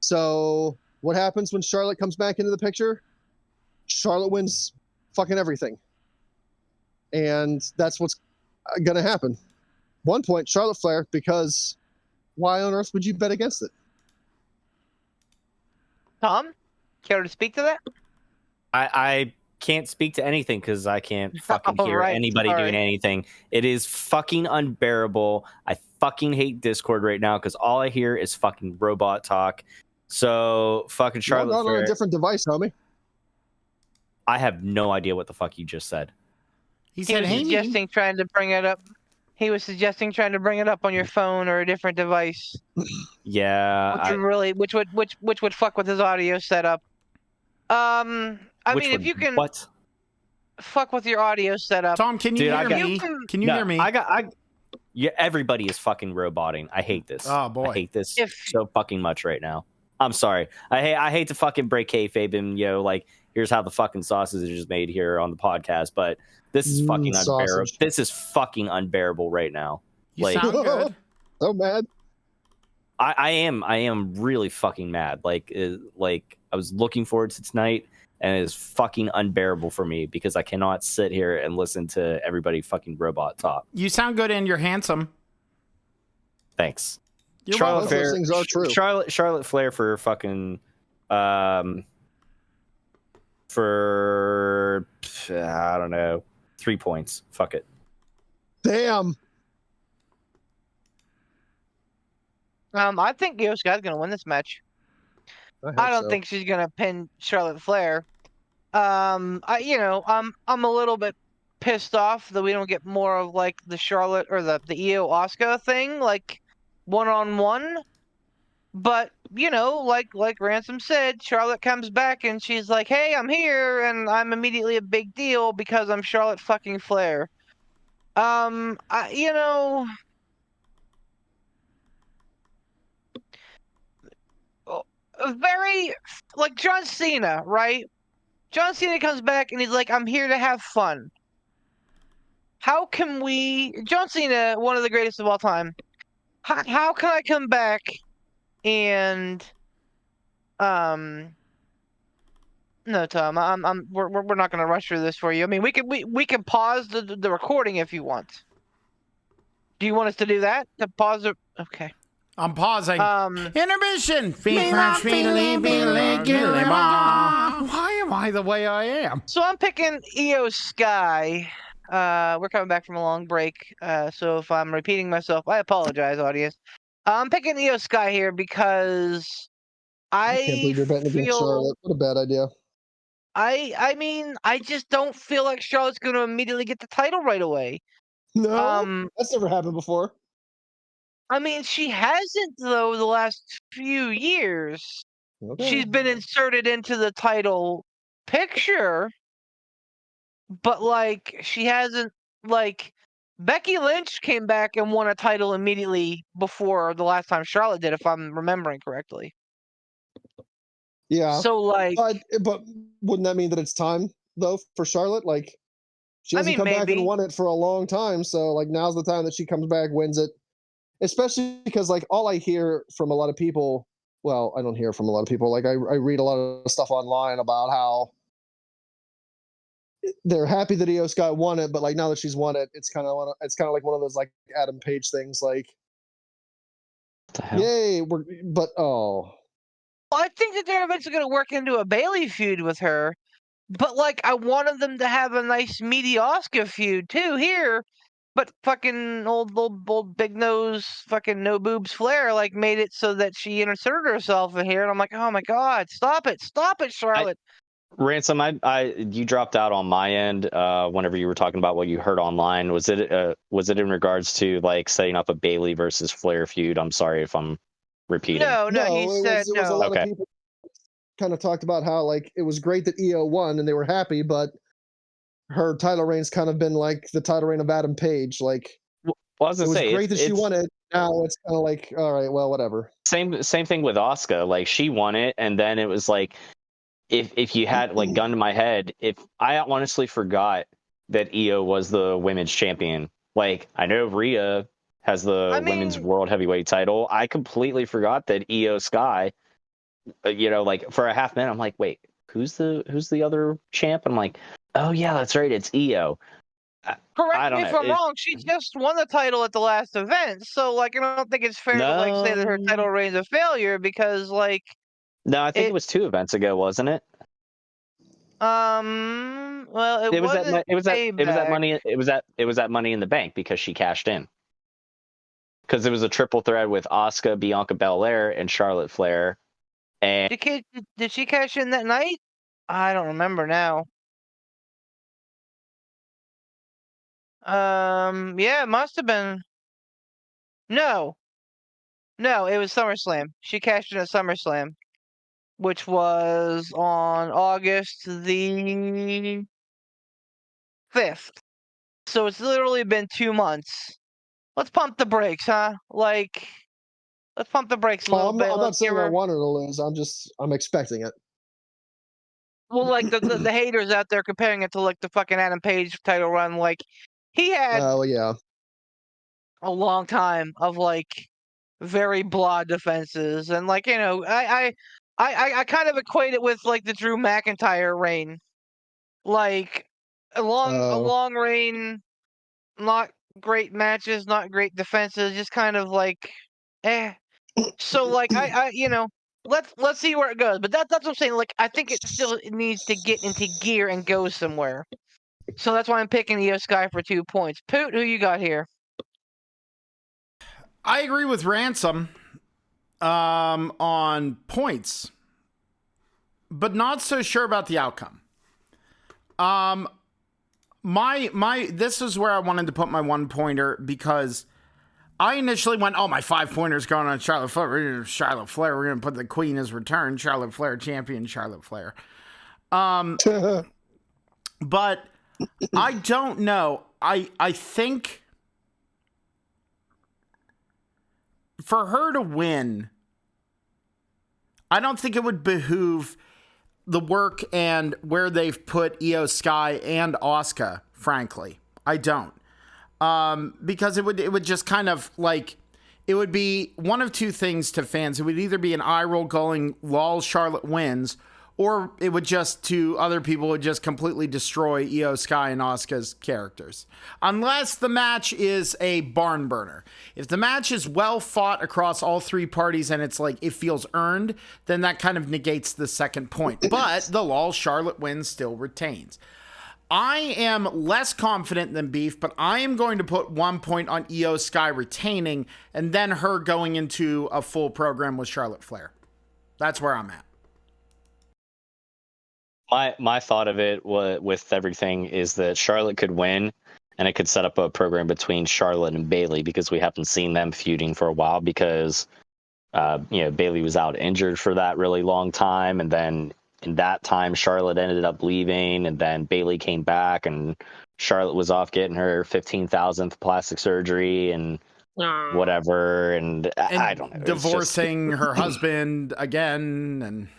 S3: So what happens when Charlotte comes back into the picture? Charlotte wins fucking everything. And that's what's going to happen. 1 point, Charlotte Flair, because why on earth would you bet against it?
S4: Tom, care to speak to that?
S5: I can't speak to anything because I can't fucking hear anybody doing anything. It is fucking unbearable. I fucking hate Discord right now because all I hear is fucking robot talk. So fucking Charlotte
S3: Not
S5: Flair.
S3: on a different device, homie.
S5: I have no idea what the fuck you just said.
S1: He said,
S4: was suggesting trying to bring it up. He was suggesting trying to bring it up on your phone or a different device.
S5: Yeah,
S4: which would fuck with his audio setup. I mean, if you can fuck with your audio setup.
S1: Tom, can you hear me? Can you hear me?
S5: Yeah, everybody is fucking roboting. I hate this.
S1: Oh boy,
S5: I hate this so fucking much right now. I'm sorry. I hate to fucking break kayfabe and like here's how the fucking sausage is made here on the podcast, but this is fucking unbearable. This is fucking unbearable right now.
S1: You sound good.
S3: So mad.
S5: I am really fucking mad. Like I was looking forward to tonight, and it is fucking unbearable for me because I cannot sit here and listen to everybody fucking robot talk.
S1: You sound good and you're handsome.
S5: Thanks.
S3: Charlotte Flair, those things are true.
S5: Charlotte Flair for fucking for I don't know, 3 points. Fuck it.
S3: Damn.
S4: I think Io Sky's gonna win this match. I don't think she's gonna pin Charlotte Flair. I'm a little bit pissed off that we don't get more of like the Charlotte or the Io Asuka thing, like 1-on-1. But like Ransom said, Charlotte comes back and she's like, "Hey, I'm here," and I'm immediately a big deal because I'm Charlotte fucking Flair. Very like John Cena, right? John Cena comes back and he's like, "I'm here to have fun." how can we? John Cena, one of the greatest of all time. How can I come back and No, Tom. We're not going to rush through this for you. I mean, we can pause the recording if you want. Do you want us to do that? To pause it? Okay.
S1: I'm pausing. Intermission. Why am I the way I am?
S4: So I'm picking Io Sky. We're coming back from a long break. So if I'm repeating myself, I apologize, audience. I'm picking Io Sky here because
S3: I can't believe you're betting against Charlotte. What a bad idea.
S4: I mean, I just don't feel like Charlotte's going to immediately get the title right away.
S3: No, that's never happened before.
S4: I mean, she hasn't though the last few years.
S3: Okay.
S4: She's been inserted into the title picture, but like she hasn't like Becky Lynch came back and won a title immediately before the last time Charlotte did, if I'm remembering correctly.
S3: Yeah.
S4: So like,
S3: but wouldn't that mean that it's time though for Charlotte? Like, she hasn't come back and won it for a long time, so like now's the time that she comes back, wins it. Especially because like all I hear from a lot of people, well, I don't hear from a lot of people. Like I read a lot of stuff online about how they're happy that Io Sky won it, but like now that she's won it, it's kind of like one of those like Adam Page things, like, yay,
S4: I think that they're eventually going to work into a Bayley feud with her, but like I wanted them to have a nice meaty Asuka feud too here. But fucking old big nose, fucking no boobs Flair like made it so that she inserted herself in here, and I'm like, oh my god, stop it, Charlotte.
S5: Ransom, you dropped out on my end whenever you were talking about what you heard online. Was it in regards to like setting up a Bayley versus Flair feud? I'm sorry if I'm repeating.
S4: No, he said
S3: it was
S4: no.
S3: a lot of people kind of talked about how like it was great that Io won and they were happy, but her title reign's kind of been like the title reign of Adam Page. Like,
S5: well, I was gonna say,
S3: great that she won it. Now it's kind of like, all right, well, whatever.
S5: Same thing with Asuka. Like, she won it, and then it was like, if you had like gun to my head, if I honestly forgot that Io was the women's champion. Like, I know Rhea has the women's world heavyweight title. I completely forgot that Io Sky. Like for a half minute, I'm like, wait, who's the other champ? I'm like, oh yeah, that's right, it's Io.
S4: Correct me if I'm wrong. She just won the title at the last event, so like I don't think it's fair to like say that her title reign's a failure because like.
S5: No, I think it was 2 events ago, wasn't it?
S4: Well, it
S5: was that Money in the Bank because she cashed in. Because it was a triple threat with Asuka, Bianca Belair, and Charlotte Flair. And
S4: did she cash in that night? I don't remember now. Yeah, it must have been. No, it was SummerSlam. She cashed in at SummerSlam, which was on August the 5th. So it's literally been 2 months. Let's pump the brakes, huh? Like, let's pump the brakes a little bit.
S3: I'm not saying I want her to lose. I'm expecting it.
S4: Well, like the haters out there comparing it to like the fucking Adam Page title run, like he had
S3: yeah,
S4: a long time of like very blah defenses, and like I kind of equate it with like the Drew McIntyre reign, like a long reign, not great matches, not great defenses, just kind of like So like I let's see where it goes. But that's what I'm saying. Like I think it still needs to get into gear and go somewhere. So that's why I'm picking Io Sky for 2 points. Poot, who you got here?
S1: I agree with Ransom on points, but not so sure about the outcome. This is where I wanted to put my 1-pointer because I initially went, my 5-pointer's going on Charlotte Flair. We're going to put the Queen as return. Charlotte Flair champion, Charlotte Flair. But I don't know. I think for her to win, I don't think it would behoove the work and where they've put Io Sky and Asuka, frankly. I don't. because it would just kind of like, it would be one of two things to fans. It would either be an eye roll going, lol, Charlotte wins, or it would just, to other people, would just completely destroy Io Sky and Asuka's characters. Unless the match is a barn burner. If the match is well fought across all three parties and it's like, it feels earned, then that kind of negates the second point. But the lol, Charlotte wins still retains. I am less confident than Beef, but I am going to put 1 point on Io Sky retaining and then her going into a full program with Charlotte Flair. That's where I'm at.
S5: My thought of it with everything is that Charlotte could win, and it could set up a program between Charlotte and Bayley, because we haven't seen them feuding for a while, because Bayley was out injured for that really long time, and then in that time Charlotte ended up leaving, and then Bayley came back, and Charlotte was off getting her 15,000th plastic surgery and whatever, and I don't know,
S1: divorcing her husband again, and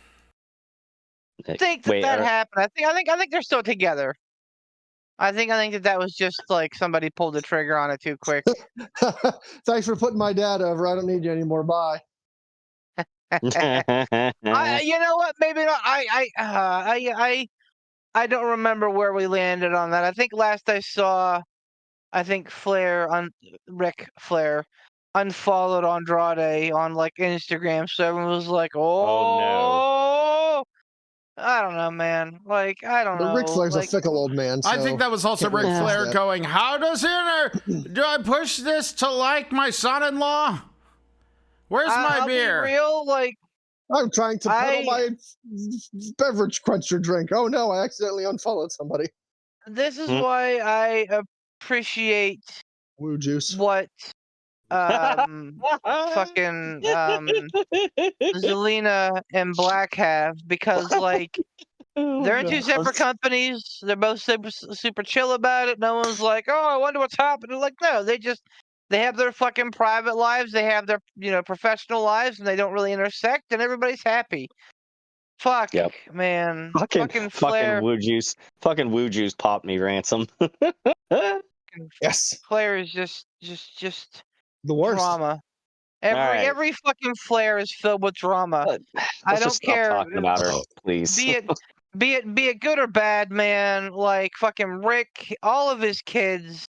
S4: I think that happened. I think they're still together. I think that was just like somebody pulled the trigger on it too quick.
S3: Thanks for putting my dad over. I don't need you anymore. Bye.
S4: You know what? Maybe not. I don't remember where we landed on that. I think last I saw, Ric Flair unfollowed Andrade on like Instagram, so everyone was like, "Oh no." I don't know, man. Like, I don't know.
S3: Ric Flair's a fickle old man. So
S1: I think that was also Ric Flair going, "How does it? Do I push this to like my son-in-law? Where's my beer?"
S4: Be real, like,
S3: I'm trying to pedal my beverage cruncher drink. Oh no, I accidentally unfollowed somebody.
S4: This is why I appreciate
S3: Woo juice.
S4: what fucking Zelina and Black have, because like they're in two separate companies. They're both super chill about it. No one's like, "Oh, I wonder what's happening." Like, no, they have their fucking private lives. They have their professional lives, and they don't really intersect, and everybody's happy. Fuck,
S5: yep.
S4: Man.
S5: Fucking
S4: Flair.
S5: Woo Juice. Fucking Woo Juice popped me, Ransom.
S3: Yes.
S4: Flair is just
S3: the worst.
S4: Drama. Every fucking Flair is filled with drama. I don't care.
S5: Stop talking about her, please.
S4: Be it good or bad, man. Like fucking Rick, all of his kids,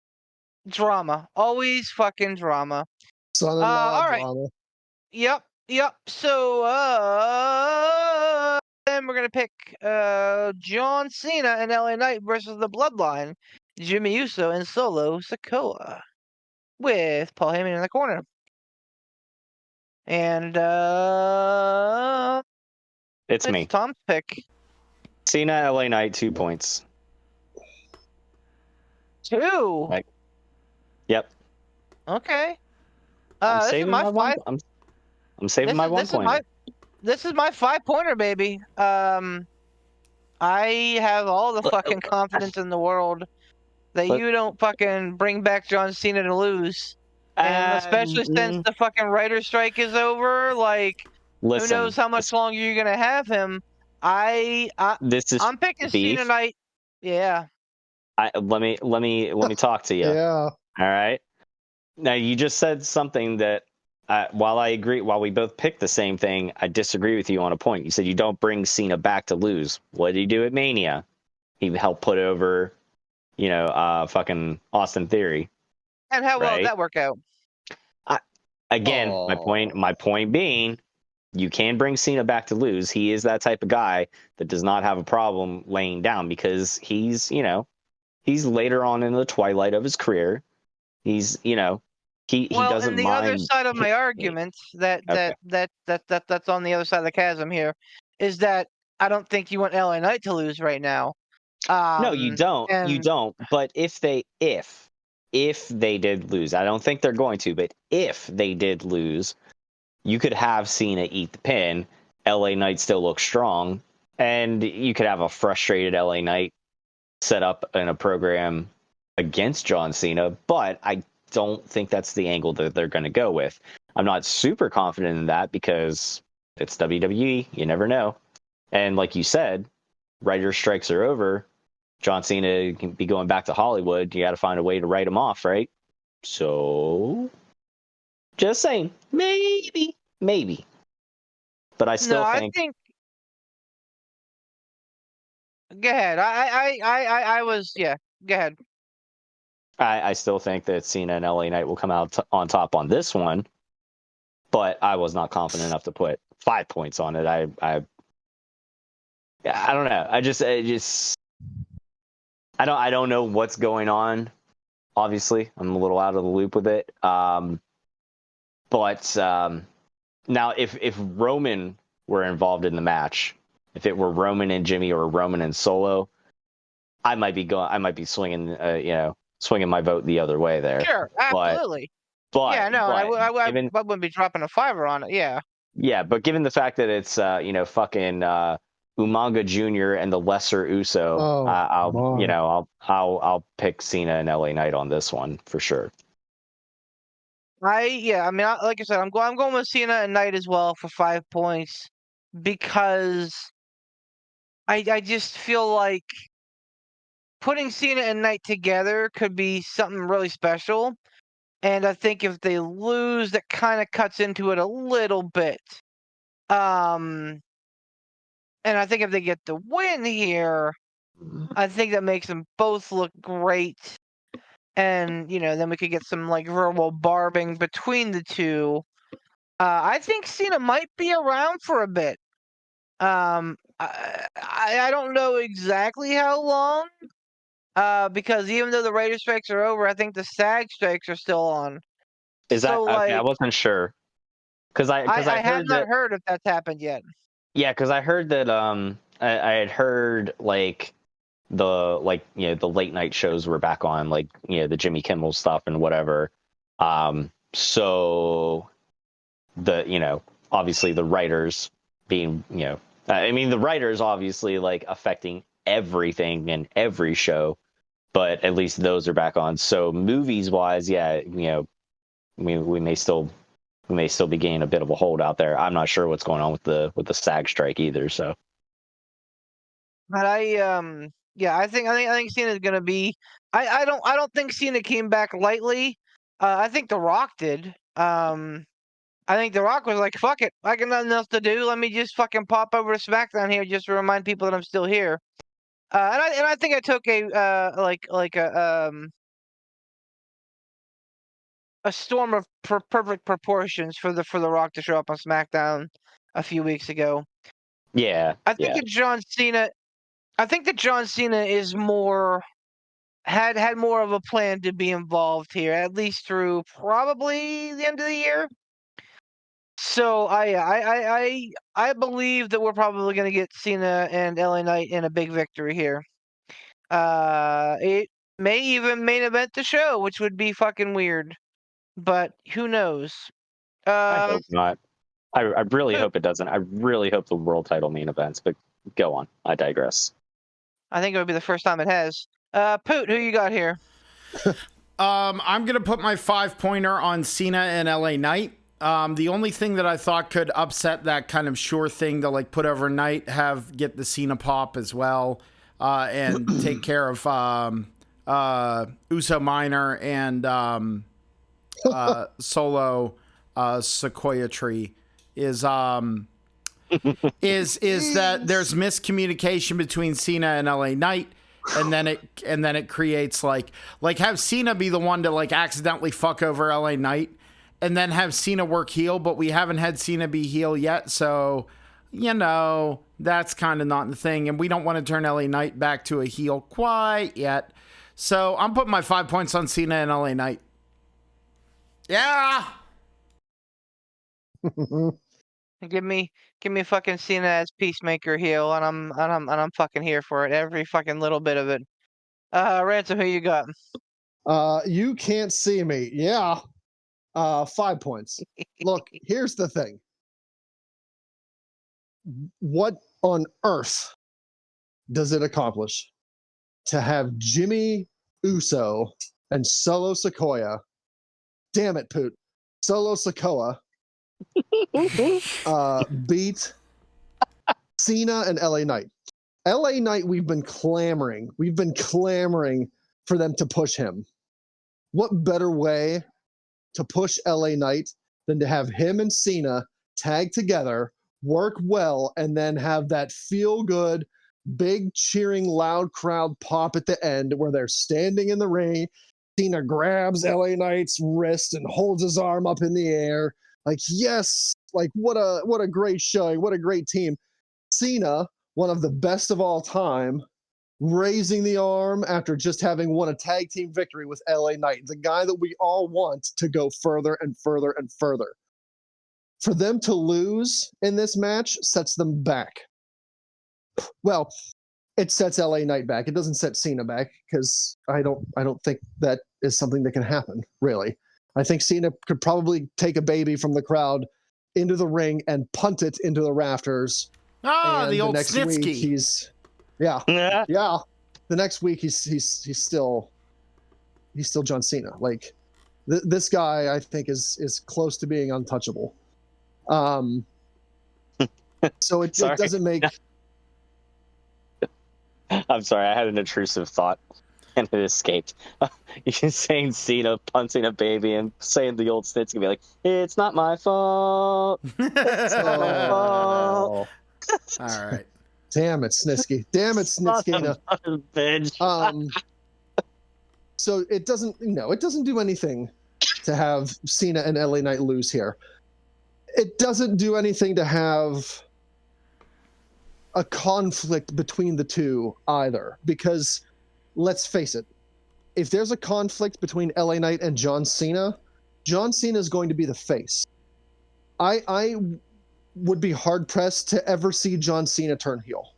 S4: drama. Always fucking drama.
S3: Son-in-law
S4: all right.
S3: drama.
S4: Yep. So then we're gonna pick John Cena and LA Knight versus the Bloodline, Jimmy Uso and Solo Sikoa, with Paul Heyman in the corner. And
S5: it's me.
S4: Tom's pick.
S5: Cena, LA Knight, 2 points.
S4: 2.
S5: Yep.
S4: Okay.
S5: I'm saving my one. I'm saving my 1 point.
S4: This is my 5-pointer, baby. I have all the fucking confidence in the world that you don't fucking bring back John Cena to lose. And especially since the fucking writer's strike is over, like, who knows how much longer you're gonna have him? I'm picking Cena Knight. Yeah.
S5: Let me talk to you.
S3: Yeah.
S5: All right. Now you just said something that, while I agree, while we both picked the same thing, I disagree with you on a point. You said you don't bring Cena back to lose. What did he do at Mania? He helped put over, fucking Austin Theory.
S4: And how well did that work out?
S5: My point being, you can bring Cena back to lose. He is that type of guy that does not have a problem laying down, because he's later on in the twilight of his career. He's, he doesn't mind.
S4: And the other side of my argument that's on the other side of the chasm here is that I don't think you want LA Knight to lose right now.
S5: No, you don't. You don't. But if they did lose, I don't think they're going to, but if they did lose, you could have Cena eat the pin. LA Knight still looks strong, and you could have a frustrated LA Knight set up in a program against John Cena, but I don't think that's the angle that they're going to go with. I'm not super confident in that, because it's WWE. You never know. And like you said, writer's strikes are over. John Cena can be going back to Hollywood. You got to find a way to write him off, right? So, just saying, maybe. But I still
S4: I
S5: think
S4: think. Go ahead. I was yeah. Go ahead.
S5: I still think that Cena and LA Knight will come out on top on this one. But I was not confident enough to put 5 points on it. I don't know. I don't know what's going on. Obviously, I'm a little out of the loop with it. But now, if Roman were involved in the match, if it were Roman and Jimmy or Roman and Solo, I might be swinging, swinging my vote the other way there.
S4: Sure, absolutely. Yeah, no, I wouldn't be dropping a $5 on it. Yeah.
S5: Yeah, but given the fact that it's fucking Umaga Jr. and the Lesser Uso, I'll pick Cena and LA Knight on this one for sure.
S4: Like I said, I'm going with Cena and Knight as well for 5 points because I just feel like putting Cena and Knight together could be something really special. And I think if they lose, that kind of cuts into it a little bit. And I think if they get the win here, I think that makes them both look great. And, then we could get some like verbal barbing between the two. I think Cena might be around for a bit. I don't know exactly how long. Because even though the Raiders strikes are over, I think the SAG strikes are still on.
S5: Is that okay? I wasn't sure because I
S4: have not heard if that's happened yet.
S5: Yeah, because I heard that I had heard like the late night shows were back on, like the Jimmy Kimmel stuff and whatever. So the obviously the writers being the writers obviously like affecting everything in every show, but at least those are back on. So movies wise, yeah, we may still be gaining a bit of a hold out there. I'm not sure what's going on with the SAG strike either. So,
S4: but I think Cena's gonna be. I don't think Cena came back lightly. I think The Rock did. I think The Rock was like, "Fuck it, I got nothing else to do. Let me just fucking pop over to SmackDown here just to remind people that I'm still here." And I think I took a storm of perfect proportions for the Rock to show up on SmackDown a few weeks ago.
S5: Yeah,
S4: I think that John Cena is more had more of a plan to be involved here, at least through probably the end of the year. So I believe that we're probably going to get Cena and LA Knight in a big victory here. It may even main event the show, which would be fucking weird, but who knows?
S5: I hope not. I really hope it doesn't. I really hope the world title main events, but go on. I digress.
S4: I think it would be the first time it has. Poot, who you got here?
S1: I'm gonna put my 5-pointer on Cena and LA Knight. The only thing that I thought could upset that kind of sure thing to like put over Knight, get the Cena pop as well, and take care of Uso Minor and Solo Sequoia Tree is that there's miscommunication between Cena and LA Knight, and then it creates like have Cena be the one to like accidentally fuck over LA Knight, and then have Cena work heel, but we haven't had Cena be heel yet, so that's kind of not the thing, and we don't want to turn LA Knight back to a heel quite yet. So I'm putting my 5 points on Cena and LA Knight. Yeah.
S4: Give me fucking Cena as Peacemaker heel, and I'm fucking here for it. Every fucking little bit of it. Ransom, who you got?
S3: You can't see me. Yeah. 5 points. Look, here's the thing. What on earth does it accomplish to have Jimmy Uso and Solo Sequoia? Damn it, Poot. Solo Sequoia beat Cena and LA Knight. LA Knight, we've been clamoring for them to push him. what better way to push LA Knight than to have him and Cena tag together, work well, and then have that feel-good, big cheering, loud crowd pop at the end where they're standing in the ring. Cena grabs LA Knight's wrist and holds his arm up in the air. Like, yes, like what a great showing, what a great team. Cena, one of the best of all time, raising the arm after just having won a tag team victory with LA Knight, the guy that we all want to go further and further and further. For them to lose in this match sets them back. Well, it sets LA Knight back. It doesn't set Cena back because I don't think that is something that can happen, really. I think Cena could probably take a baby from the crowd into the ring and punt it into the rafters.
S1: Ah, the old
S3: next
S1: Snitsky.
S3: week yeah. The next week he's still John Cena. Like this guy, I think is close to being untouchable. So it doesn't make.
S5: I'm sorry, I had an intrusive thought and it escaped. You're saying Cena punting a baby and saying the old Snit's gonna be like, it's not my fault. It's not my fault.
S1: All right.
S3: Damn it, Snitsky. Damn it, Snitskina. So it doesn't do anything to have Cena and LA Knight lose here. It doesn't do anything to have a conflict between the two either, because let's face it, if there's a conflict between LA Knight and John Cena is going to be the face. I would be hard pressed to ever see John Cena turn heel.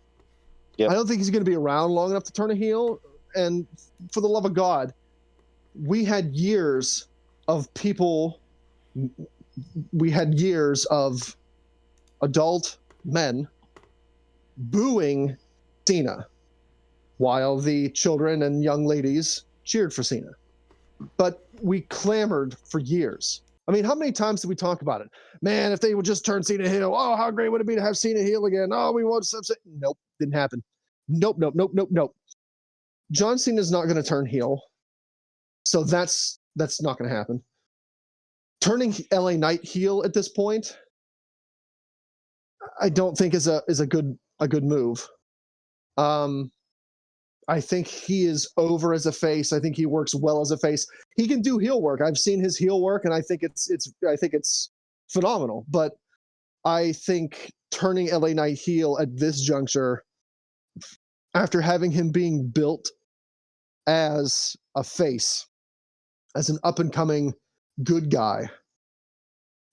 S3: Yep. I don't think he's going to be around long enough to turn a heel. And for the love of God, we had years of adult men booing Cena while the children and young ladies cheered for Cena. But we clamored for years. I mean, how many times did we talk about it? Man, if they would just turn Cena heel, oh, how great would it be to have Cena heel again? Oh, we want to. Nope, didn't happen. Nope. John Cena's not going to turn heel, so that's not going to happen. Turning LA Knight heel at this point, I don't think is a good move. I think he is over as a face. I think he works well as a face. He can do heel work. I've seen his heel work, and I think it's phenomenal. But I think turning LA Knight heel at this juncture, after having him being built as a face, as an up and coming good guy,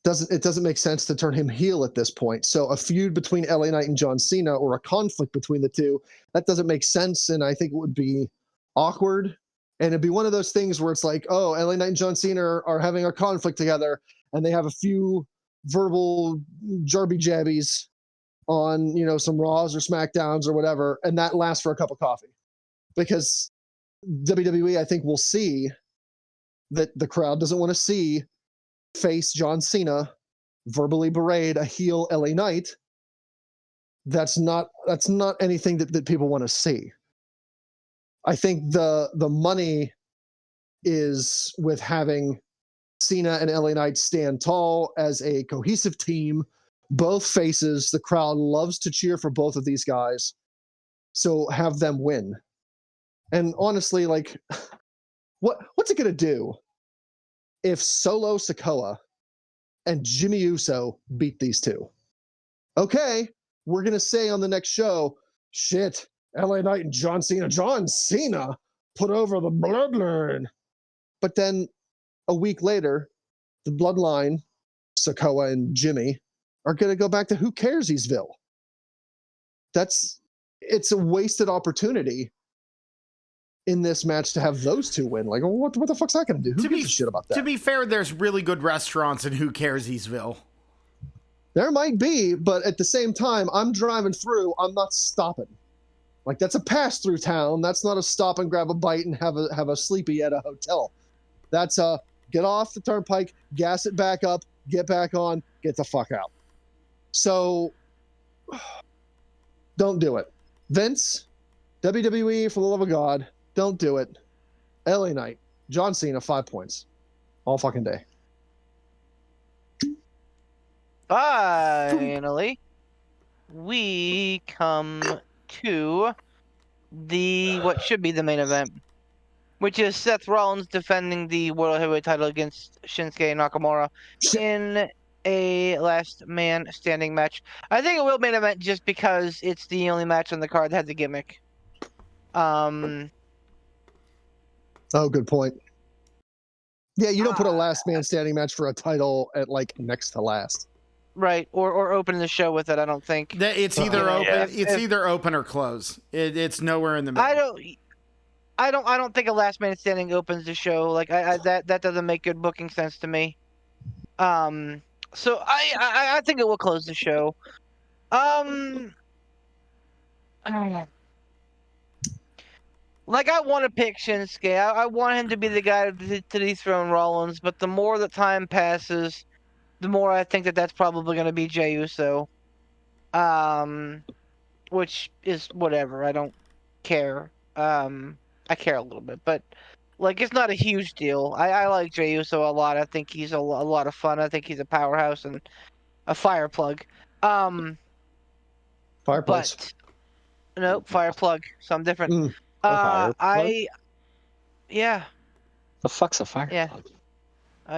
S3: it doesn't make sense to turn him heel at this point. So a feud between LA Knight and John Cena, or a conflict between the two, that doesn't make sense, and I think it would be awkward. And it'd be one of those things where it's like, oh, LA Knight and John Cena are having a conflict together, and they have a few verbal jarby jabbies on, some Raws or SmackDowns or whatever, and that lasts for a cup of coffee. Because WWE, I think, will see that the crowd doesn't want to see face John Cena verbally berate a heel LA Knight. That's not anything that people want to see. I think the money is with having Cena and LA Knight stand tall as a cohesive team, both faces. The crowd loves to cheer for both of these guys, so have them win. And honestly, like, what's it gonna do if Solo Sikoa and Jimmy Uso beat these two? Okay, we're going to say on the next show, shit, LA Knight and John Cena put over the Bloodline. But then a week later, the Bloodline, Sikoa and Jimmy, are going to go back to Who Cares'ville. It's a wasted opportunity in this match to have those two win. Like, what the fuck's that going to do? Who gives a shit about that?
S1: To be fair, there's really good restaurants in Who Cares'ville.
S3: There might be, but at the same time, I'm driving through, I'm not stopping. Like, that's a pass-through town. That's not a stop and grab a bite and have a sleepy at a hotel. That's a get off the turnpike, gas it back up, get back on, get the fuck out. So, don't do it. Vince, WWE, for the love of God, don't do it. LA Knight, John Cena, 5 points. All fucking day.
S4: Finally, we come to what should be the main event, which is Seth Rollins defending the World Heavyweight title against Shinsuke Nakamura in a last man standing match. I think it will main event just because it's the only match on the card that has a gimmick.
S3: Oh, good point. Yeah, you don't put a last man standing match for a title at like next to last.
S4: Right, or open the show with it. I don't think
S1: It's either open.
S4: Yeah.
S1: It's either open or close. It's nowhere in the middle.
S4: I don't think a last man standing opens the show. Like that doesn't make good booking sense to me. So I think it will close the show. Like I want to pick Shinsuke. I want him to be the guy to dethrone Rollins, but the more that time passes, the more I think that that's probably going to be Jey Uso. Which is whatever. I don't care. I care a little bit, but like it's not a huge deal. I like Jey Uso a lot. I think he's a lot of fun. I think he's a powerhouse and a fire plug.
S3: Fireplace.
S4: But no, fire plug. Something different.
S5: fire plug?
S4: Yeah.
S5: The fuck's a fire
S4: Yeah.
S5: plug?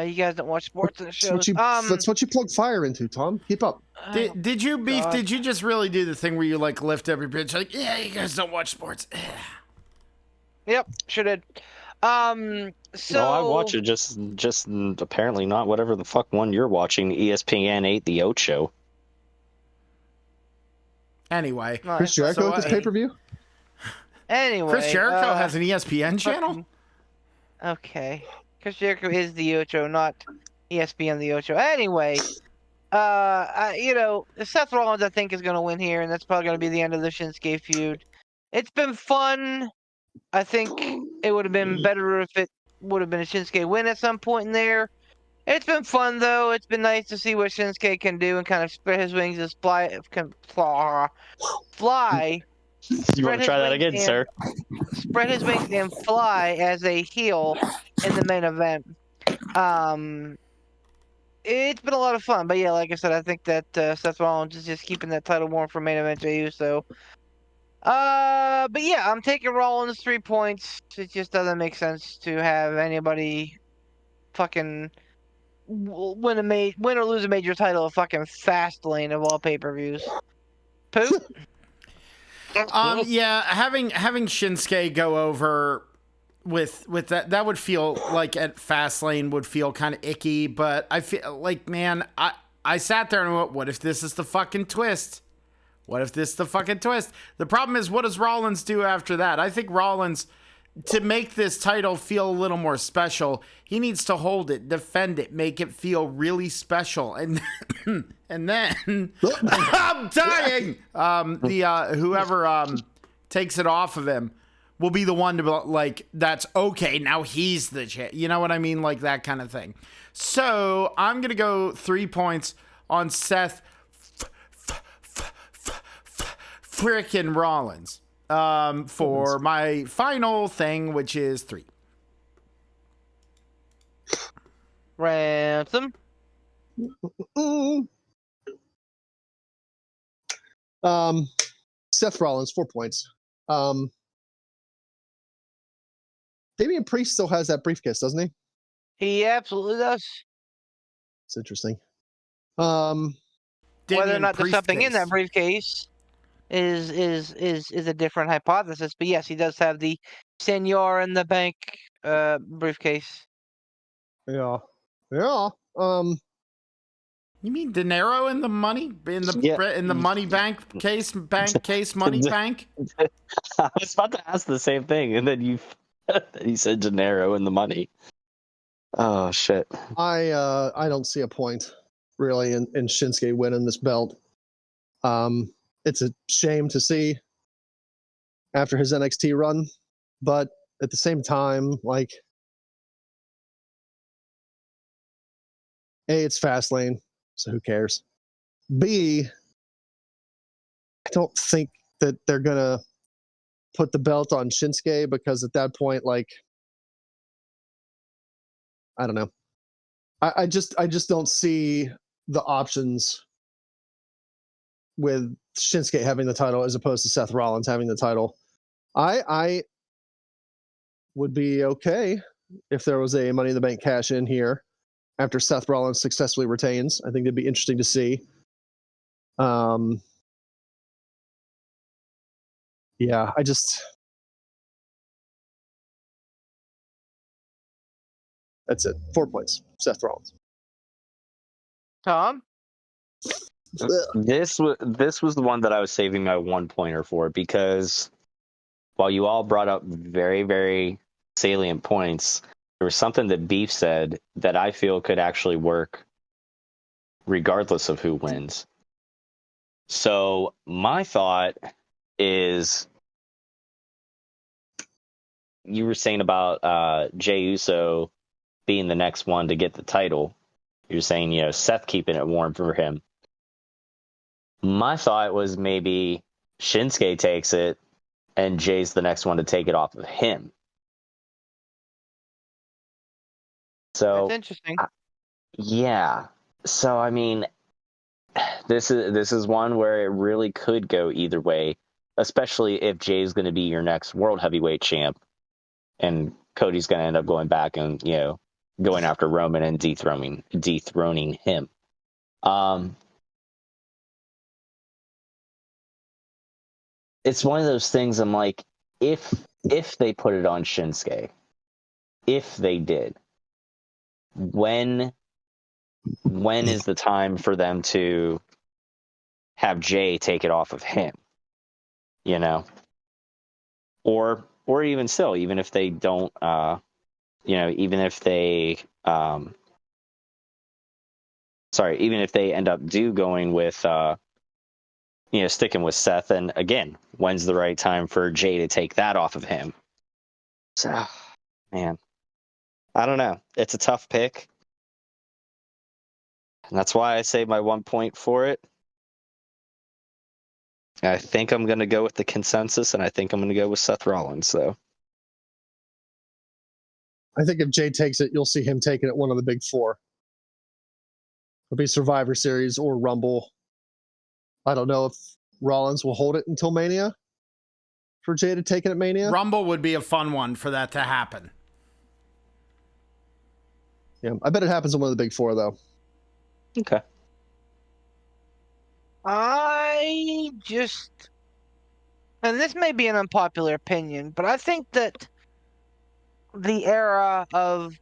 S4: You guys don't watch sports in the shows.
S3: That's what you plug fire into, Tom. Keep up.
S1: Did you beef?
S4: God.
S1: Did you just really do the thing where you like lift every bitch? Like, yeah, you guys don't watch sports.
S4: Yep, sure did. So
S5: No, I watch it. Just apparently not whatever the fuck one you're watching. ESPN 8, The Ocho.
S1: Anyway,
S4: Nice.
S3: Chris Jericho
S1: So,
S3: with this pay-per-view?
S4: Anyway,
S1: Chris Jericho has an ESPN channel.
S4: Okay. Chris Jericho is the Ocho, not ESPN the Ocho. Anyway, Seth Rollins I think is going to win here, and that's probably going to be the end of the Shinsuke feud. It's been fun. I think it would have been better if it would have been a Shinsuke win at some point in there. It's been fun though. It's been nice to see what Shinsuke can do and kind of spread his wings and fly.
S5: You want to try that again, sir?
S4: Spread his wings and fly as a heel in the main event. It's been a lot of fun, but yeah, like I said, I think that Seth Rollins is just keeping that title warm for main event Jey Uso. But yeah, I'm taking Rollins 3 points. It just doesn't make sense to have anybody fucking win or lose a major title of fucking Fastlane of all pay-per-views. Poop.
S1: Yeah, having Shinsuke go over with that would feel like at Fastlane would feel kind of icky, but I feel like, man, I sat there and went, what if this is the fucking twist? What if this is the fucking twist? The problem is, what does Rollins do after that? I think Rollins, to make this title feel a little more special, he needs to hold it, defend it, make it feel really special, and and then I'm dying. Whoever takes it off of him will be the one to be like, that's okay. Now he's the champ. You know what I mean? Like that kind of thing. So I'm gonna go 3 points on Seth frickin' Rollins for my final thing, which is 3.
S4: Ransom.
S3: Seth Rollins, 4 points. Damian Priest still has that briefcase, doesn't he?
S4: He absolutely does.
S3: It's interesting.
S4: Whether or
S1: Damian
S4: not there's something in
S1: Priest
S4: that briefcase is a different hypothesis. But yes, he does have the Senor in the Bank briefcase.
S3: Yeah.
S1: You mean dinero in the money in the money bank case money bank?
S5: I was about to ask the same thing, and then you said dinero in the money. Oh shit!
S3: I don't see a point really in Shinsuke winning this belt. It's a shame to see after his NXT run, but at the same time, like, A, it's Fastlane, so who cares? B, I don't think that they're gonna put the belt on Shinsuke because at that point, like, I don't know. I just don't see the options with Shinsuke having the title as opposed to Seth Rollins having the title. I would be okay if there was a Money in the Bank cash in here after Seth Rollins successfully retains. I think it'd be interesting to see. Yeah, that's it. 4 points. Seth Rollins.
S4: Tom?
S5: This was the one that I was saving my 1 pointer for, because while you all brought up very, very salient points, there was something that Beef said that I feel could actually work regardless of who wins. So my thought is, you were saying about Jey Uso being the next one to get the title. You're saying, Seth keeping it warm for him. My thought was maybe Shinsuke takes it and Jay's the next one to take it off of him. So
S4: That's interesting.
S5: Yeah. So I mean, this is one where it really could go either way, especially if Jay's going to be your next world heavyweight champ, and Cody's going to end up going back and going after Roman and dethroning him. It's one of those things. I'm like, if they put it on Shinsuke, if they did, when is the time for them to have Jay take it off of him? Or even still, even if they don't, even if they, even if they end up going with, sticking with Seth, and again, when's the right time for Jay to take that off of him? So, man, I don't know. It's a tough pick. And that's why I saved my 1 point for it. I think I'm going to go with the consensus, and I think I'm going to go with Seth Rollins, though.
S3: I think if Jay takes it, you'll see him taking it one of the big four. It'll be Survivor Series or Rumble. I don't know if Rollins will hold it until Mania for Jay to take it at Mania.
S1: Rumble would be a fun one for that to happen.
S3: Yeah, I bet it happens in one of the big four, though.
S5: Okay.
S4: And this may be an unpopular opinion, but I think that the era of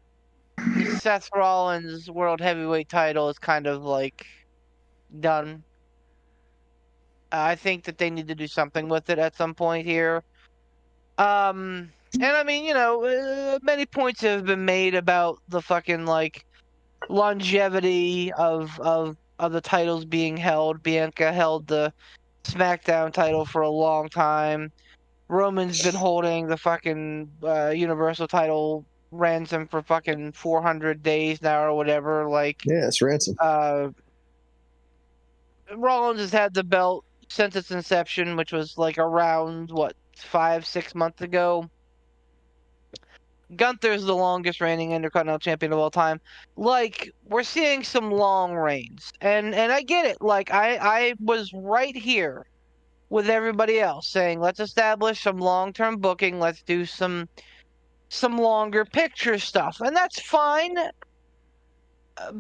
S4: the Seth Rollins World Heavyweight title is kind of like done. I think that they need to do something with it at some point here. And I mean, many points have been made about the fucking like longevity of the titles being held. Bianca held the SmackDown title for a long time. Roman's been holding the fucking Universal title ransom for fucking 400 days now or whatever. Like,
S3: Yeah, it's ransom.
S4: Rollins has had the belt since its inception, which was like around 5-6 months ago. Gunther's the longest reigning Intercontinental Champion of all time. Like, we're seeing some long reigns, and I get it. Like, I was right here with everybody else saying, let's establish some long-term booking. Let's do some longer picture stuff, and that's fine.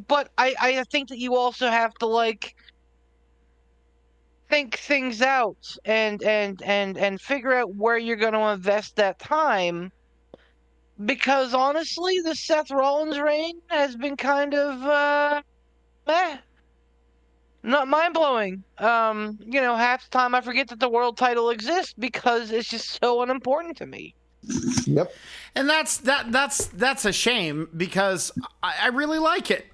S4: But I think that you also have to like think things out and figure out where you're going to invest that time. Because honestly, the Seth Rollins reign has been kind of not mind-blowing. Half the time I forget that the world title exists because it's just so unimportant to me.
S3: Yep.
S1: And that's a shame, because I really like it.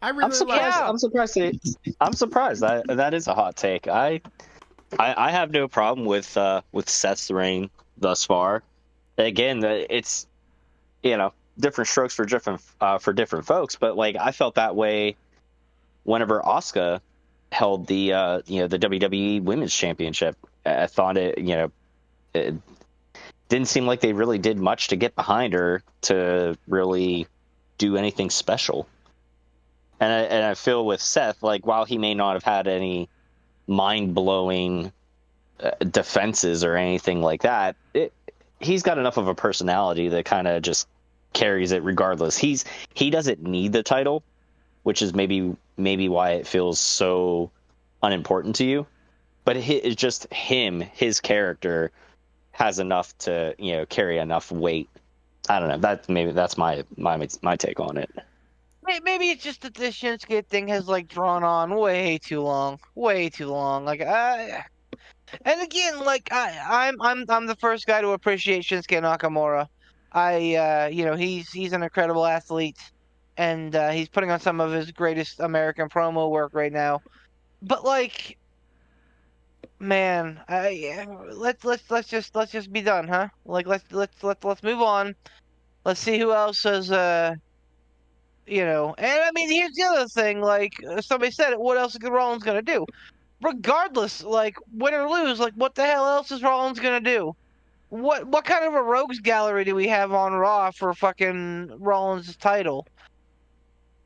S5: I'm surprised. I'm surprised. That is a hot take. I have no problem with Seth's reign thus far. Again, it's different strokes for different folks, but like I felt that way whenever Asuka held the the WWE Women's Championship. I thought it didn't seem like they really did much to get behind her to really do anything special. And I feel with Seth, like, while he may not have had any mind-blowing defenses or anything like that, he's got enough of a personality that kind of just carries it regardless. He doesn't need the title, which is maybe why it feels so unimportant to you. But it's just his character has enough to, carry enough weight. I don't know. That's my take on it.
S4: Maybe it's just that the Shinsuke thing has like drawn on way too long. Like, and again, like I'm the first guy to appreciate Shinsuke Nakamura. He's an incredible athlete, and he's putting on some of his greatest American promo work right now. But like, man, let's just be done, huh? Like let's move on. Let's see who else has And I mean, here's the other thing. Like somebody said it, what else is Rollins gonna do? Regardless, like win or lose, like what the hell else is Rollins gonna do? What kind of a rogues gallery do we have on Raw for fucking Rollins' title?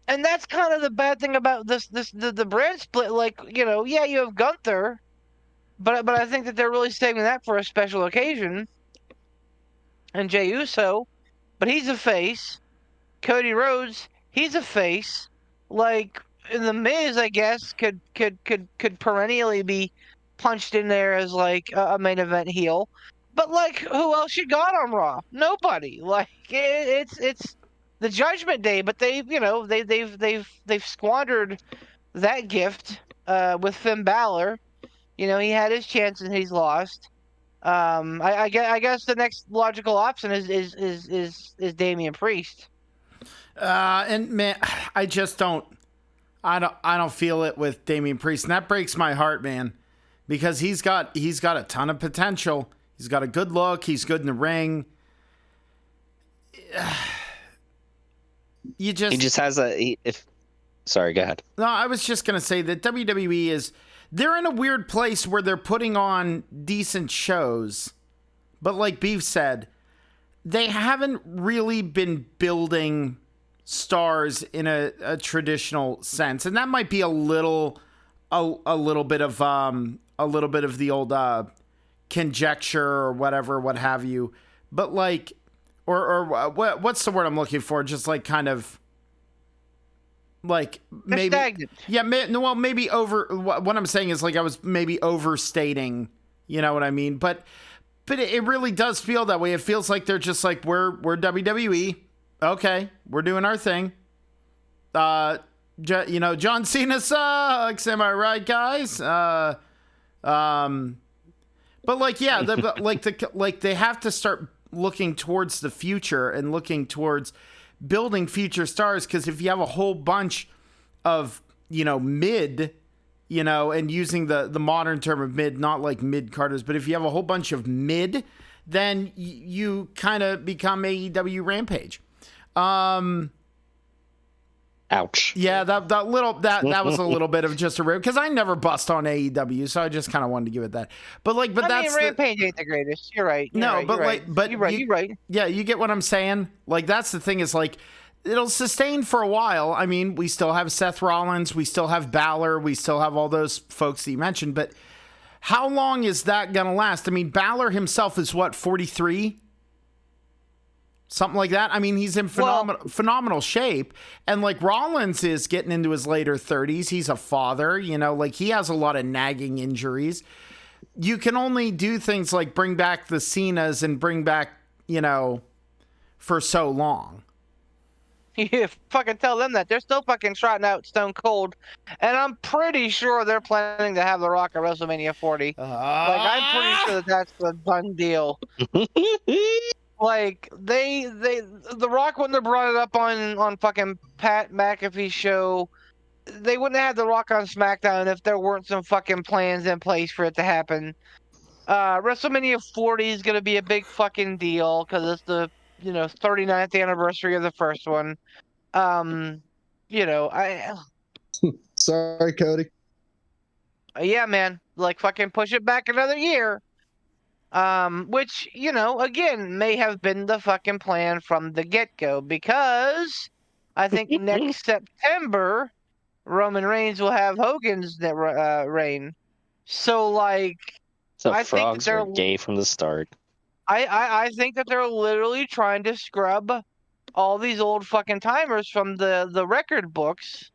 S4: And that's kind of the bad thing about the brand split. Like, yeah, you have Gunther, but I think that they're really saving that for a special occasion. And Jey Uso, but he's a face. Cody Rhodes, he's a face. Like, in the Miz, I guess, could perennially be punched in there as like a main event heel. But like, who else you got on Raw? Nobody. Like, it's the Judgment Day, but they've squandered that gift with Finn Balor. He had his chance and he's lost. I guess the next logical option is Damian Priest.
S1: And man, I just don't feel it with Damian Priest, and that breaks my heart, man, because he's got a ton of potential. He's got a good look. He's good in the ring. He just has
S5: Sorry, go ahead.
S1: No, I was just gonna say that WWE they're in a weird place where they're putting on decent shows, but like Beef said, they haven't really been building stars in a traditional sense, and that might be a little bit of the old conjecture or whatever, what have you. But like, or what's the word I'm looking for? Just like kind of like maybe
S4: stagnant.
S1: Yeah, maybe over. What I'm saying is like I was maybe overstating. You know what I mean? But it really does feel that way. It feels like they're just like we're WWE. Okay, we're doing our thing. John Cena sucks. Am I right, guys? But like, yeah, they have to start looking towards the future and looking towards building future stars. Because if you have a whole bunch of mid, and using the modern term of mid, not like mid Carters, but if you have a whole bunch of mid, then you kind of become AEW Rampage.
S5: Ouch.
S1: Yeah, that was a little bit of just a rib because I never bust on AEW, so I just kind of wanted to give it that. But that's
S4: Rampage ain't the greatest. You're right.
S1: You're right. Yeah, you get what I'm saying. Like that's the thing is like it'll sustain for a while. I mean, we still have Seth Rollins, we still have Balor, we still have all those folks that you mentioned, but how long is that gonna last? I mean, Balor himself is what, 43? Something like that. I mean, he's in phenomenal shape. And like Rollins is getting into his later 30s. He's a father, like he has a lot of nagging injuries. You can only do things like bring back the Cenas and bring back, for so long.
S4: You fucking tell them that. They're still fucking trotting out Stone Cold. And I'm pretty sure they're planning to have The Rock at WrestleMania 40. I'm pretty sure that's a done deal. Like The Rock wouldn't have brought it up on fucking Pat McAfee's show. They wouldn't have had The Rock on SmackDown if there weren't some fucking plans in place for it to happen. WrestleMania 40 is gonna be a big fucking deal because it's the 39th anniversary of the first one.
S3: Sorry, Cody.
S4: Yeah, man. Like fucking push it back another year. Which, again, may have been the fucking plan from the get-go, because I think next September, Roman Reigns will have Hogan's reign. So, like,
S7: So
S4: I think
S7: frogs were gay from the start.
S4: I think that they're literally trying to scrub all these old fucking timers from the record books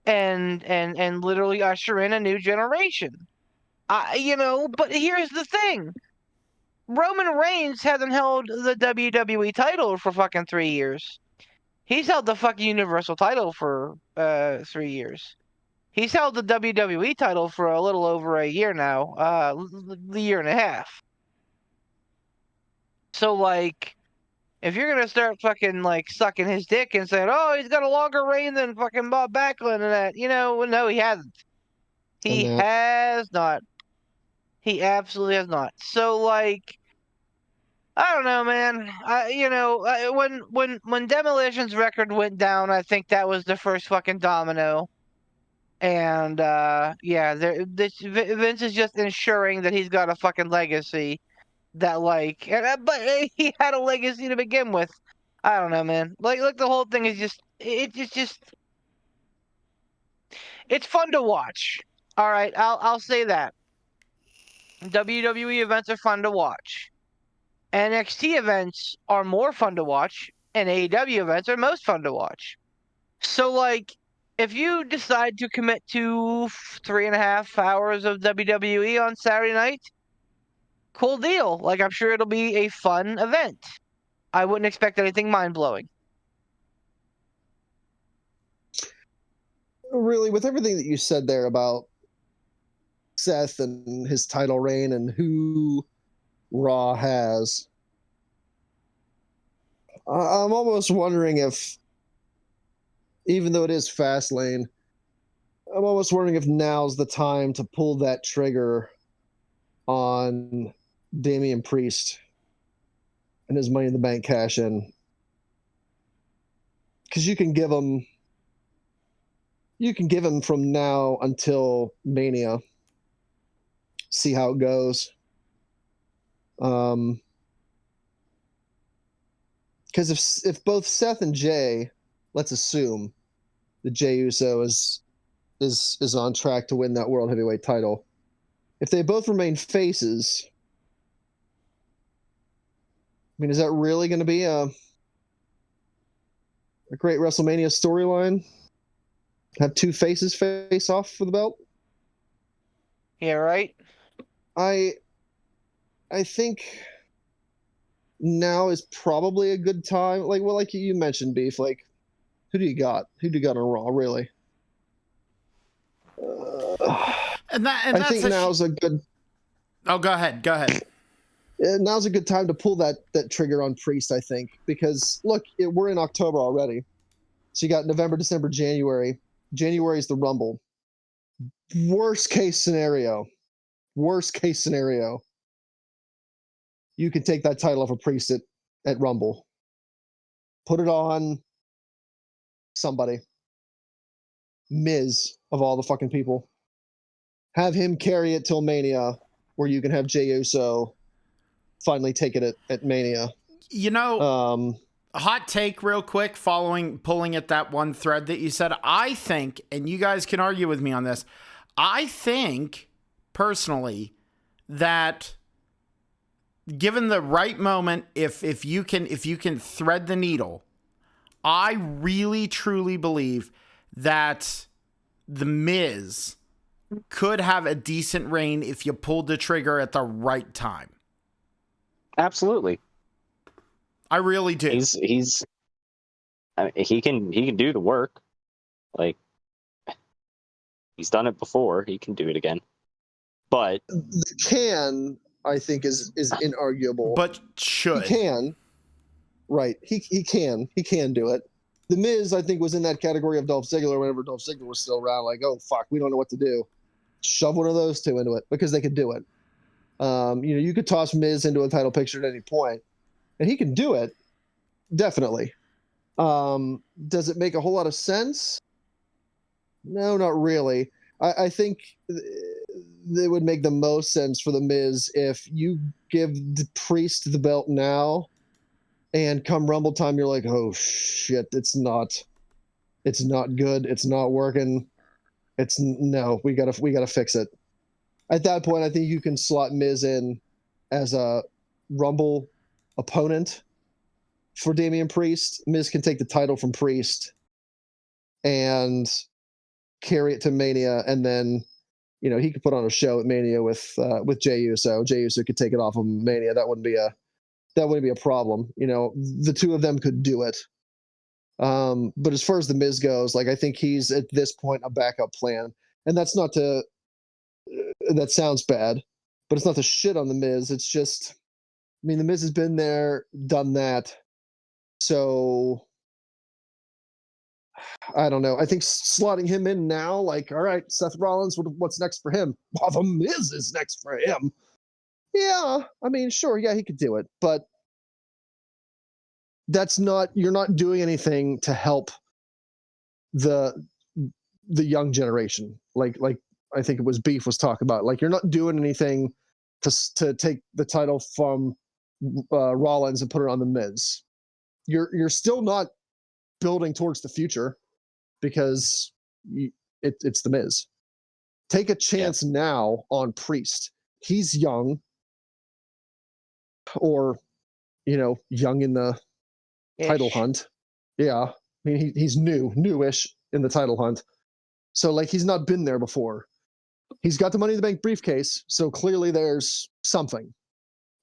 S4: and literally usher in a new generation. But here's the thing. Roman Reigns hasn't held the WWE title for fucking 3 years. He's held the fucking Universal title for 3 years. He's held the WWE title for a little over a year now, the year and a half. So, like, if you're gonna start fucking like sucking his dick and saying, "Oh, he's got a longer reign than fucking Bob Backlund," and that, no, he hasn't. He has not. He absolutely has not. So, like, I don't know, man. When Demolition's record went down, I think that was the first fucking domino. And Vince is just ensuring that he's got a fucking legacy. But he had a legacy to begin with. I don't know, man. Like the whole thing is it's fun to watch. All right, I'll say that. WWE events are fun to watch. NXT events are more fun to watch, and AEW events are most fun to watch. So, like, if you decide to commit to 3.5 hours of WWE on Saturday night, cool deal. Like, I'm sure it'll be a fun event. I wouldn't expect anything mind-blowing.
S3: Really, with everything that you said there about Seth and his title reign and who Raw has, I'm almost wondering if, even though it is Fastlane, I'm almost wondering if now's the time to pull that trigger on Damian Priest and his Money in the Bank cash in. Because you can give him from now until Mania. See how it goes. Because if both Seth and Jay, let's assume that Jey Uso is on track to win that World Heavyweight title, if they both remain faces, I mean, is that really going to be a great WrestleMania storyline? Have two faces face off for the belt?
S4: Yeah, right?
S3: I think now is probably a good time. Like you mentioned, Beef. Like, who do you got? Who do you got on Raw? Really? I think now's a good.
S1: Oh, go ahead.
S3: Now's a good time to pull that trigger on Priest. I think because look, we're in October already, so you got November, December, January. January is the Rumble. Worst case scenario, you can take that title off a Priest at Rumble. Put it on somebody. Miz, of all the fucking people. Have him carry it till Mania, where you can have Jey Uso finally take it at Mania.
S1: Hot take real quick, pulling at that one thread that you said. I think, and you guys can argue with me on this, I think, personally, that given the right moment, if you can thread the needle, I really truly believe that The Miz could have a decent reign if you pulled the trigger at the right time.
S7: Absolutely.
S1: I really do.
S7: He can do the work. Like, he's done it before. He can do it again. But
S3: the I think is inarguable.
S1: But should.
S3: He can. Right. He can do it. The Miz, I think, was in that category of Dolph Ziggler whenever Dolph Ziggler was still around. Like, oh, fuck, we don't know what to do. Shove one of those two into it because they could do it. You could toss Miz into a title picture at any point, and he can do it. Definitely. Does it make a whole lot of sense? No, not really. I think it would make the most sense for the Miz if you give the Priest the belt now, and come Rumble time, you're like, oh shit, it's not good, it's not working. No, we gotta fix it. At that point, I think you can slot Miz in as a Rumble opponent for Damian Priest. Miz can take the title from Priest and carry it to Mania, and then he could put on a show at Mania with Jey Uso. Jey Uso could take it off of Mania. That wouldn't be a problem. The two of them could do it. But as far as the Miz goes, like I think he's at this point a backup plan, and that's not to. That sounds bad, but it's not to shit on the Miz. It's just, the Miz has been there, done that. So I don't know. I think slotting him in now, like, all right, Seth Rollins, what's next for him? Well, the Miz is next for him. Yeah, sure, yeah, he could do it, but you're not doing anything to help the young generation. Like I think it was Beef was talking about. Like, you're not doing anything to take the title from Rollins and put it on the Miz. You're still not building towards the future because it's the Miz. Take a chance now on Priest. He's young, or young in the title hunt. Yeah, he's newish in the title hunt. So like he's not been there before. He's got the Money in the Bank briefcase, so clearly there's something.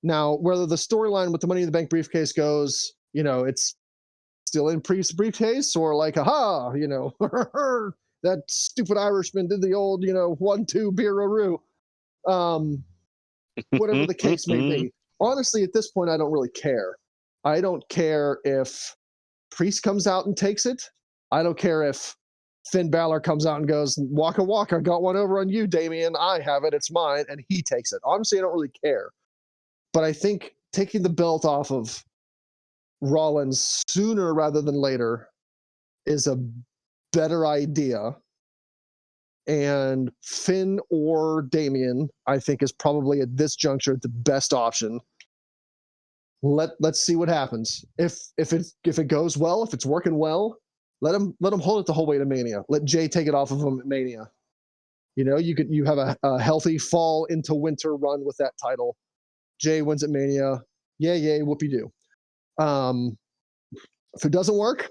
S3: Now, whether the storyline with the Money in the Bank briefcase goes, it's still in Priest's briefcase, or like, aha, that stupid Irishman did the old, 1-2 beer-a-roo. Whatever the case may be. Honestly, at this point, I don't really care. I don't care if Priest comes out and takes it. I don't care if Finn Balor comes out and goes, Waka Waka, got one over on you, Damian. I have it. It's mine. And he takes it. Honestly, I don't really care. But I think taking the belt off of Rollins sooner rather than later is a better idea. And Finn or Damian, I think, is probably at this juncture the best option. Let's see what happens. If it goes well, if it's working well, let him hold it the whole way to Mania. Let Jay take it off of him at Mania. You have a healthy fall into winter run with that title. Jay wins at Mania. Yay, whoopie-doo. If it doesn't work,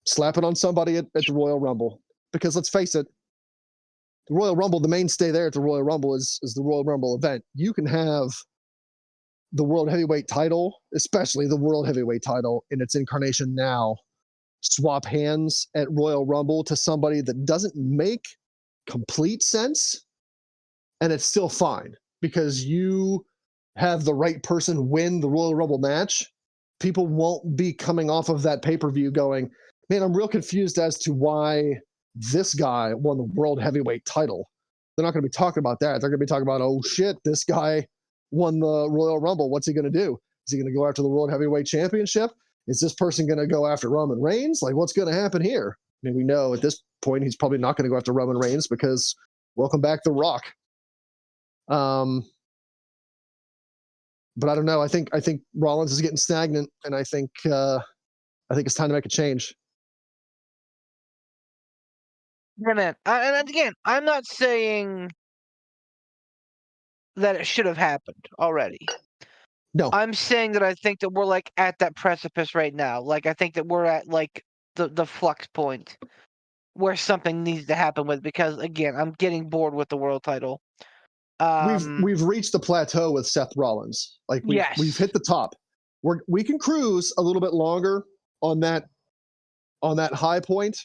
S3: slap it on somebody at the Royal Rumble. Because let's face it, the Royal Rumble, the mainstay there at the Royal Rumble is the Royal Rumble event. You can have the World Heavyweight title, especially the World Heavyweight title in its incarnation now, swap hands at Royal Rumble to somebody that doesn't make complete sense, and it's still fine because you have the right person win the Royal Rumble match. People won't be coming off of that pay-per-view going, man, I'm real confused as to why this guy won the World Heavyweight title. They're not going to be talking about that. They're going to be talking about, oh shit, this guy won the Royal Rumble. What's he going to do? Is he going to go after the World Heavyweight Championship? Is this person going to go after Roman Reigns? Like, what's going to happen here? We know at this point he's probably not going to go after Roman Reigns because welcome back The Rock. But I don't know. I think Rollins is getting stagnant, and I think it's time to make a change.
S4: Yeah, man. And again, I'm not saying that it should have happened already.
S3: No.
S4: I'm saying that I think that we're like at that precipice right now. Like I think that we're at like the flux point where something needs to happen with, because again, I'm getting bored with the world title.
S3: We've reached the plateau with Seth Rollins. Like we've hit the top. We can cruise a little bit longer on that high point.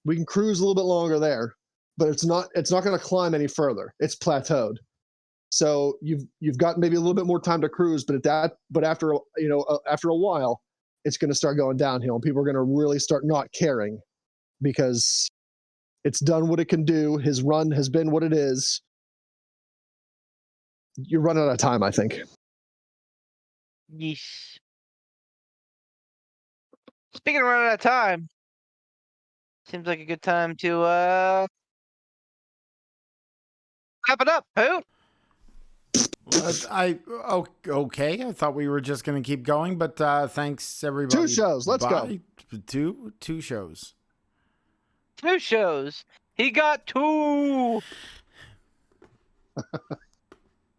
S3: We can cruise a little bit longer there, but it's not going to climb any further. It's plateaued. So you've got maybe a little bit more time to cruise, but after a while, it's going to start going downhill, and people are going to really start not caring because it's done what it can do. His run has been what it is. You're running out of time, I think.
S4: Yeesh. Speaking of running out of time, seems like a good time to Wrap it up, Poot.
S1: Okay. I thought we were just gonna keep going, but thanks everybody.
S3: 2 shows. Let's go.
S1: Bye. Two shows.
S4: 2 shows. He got 2.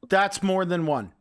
S1: That's more than one.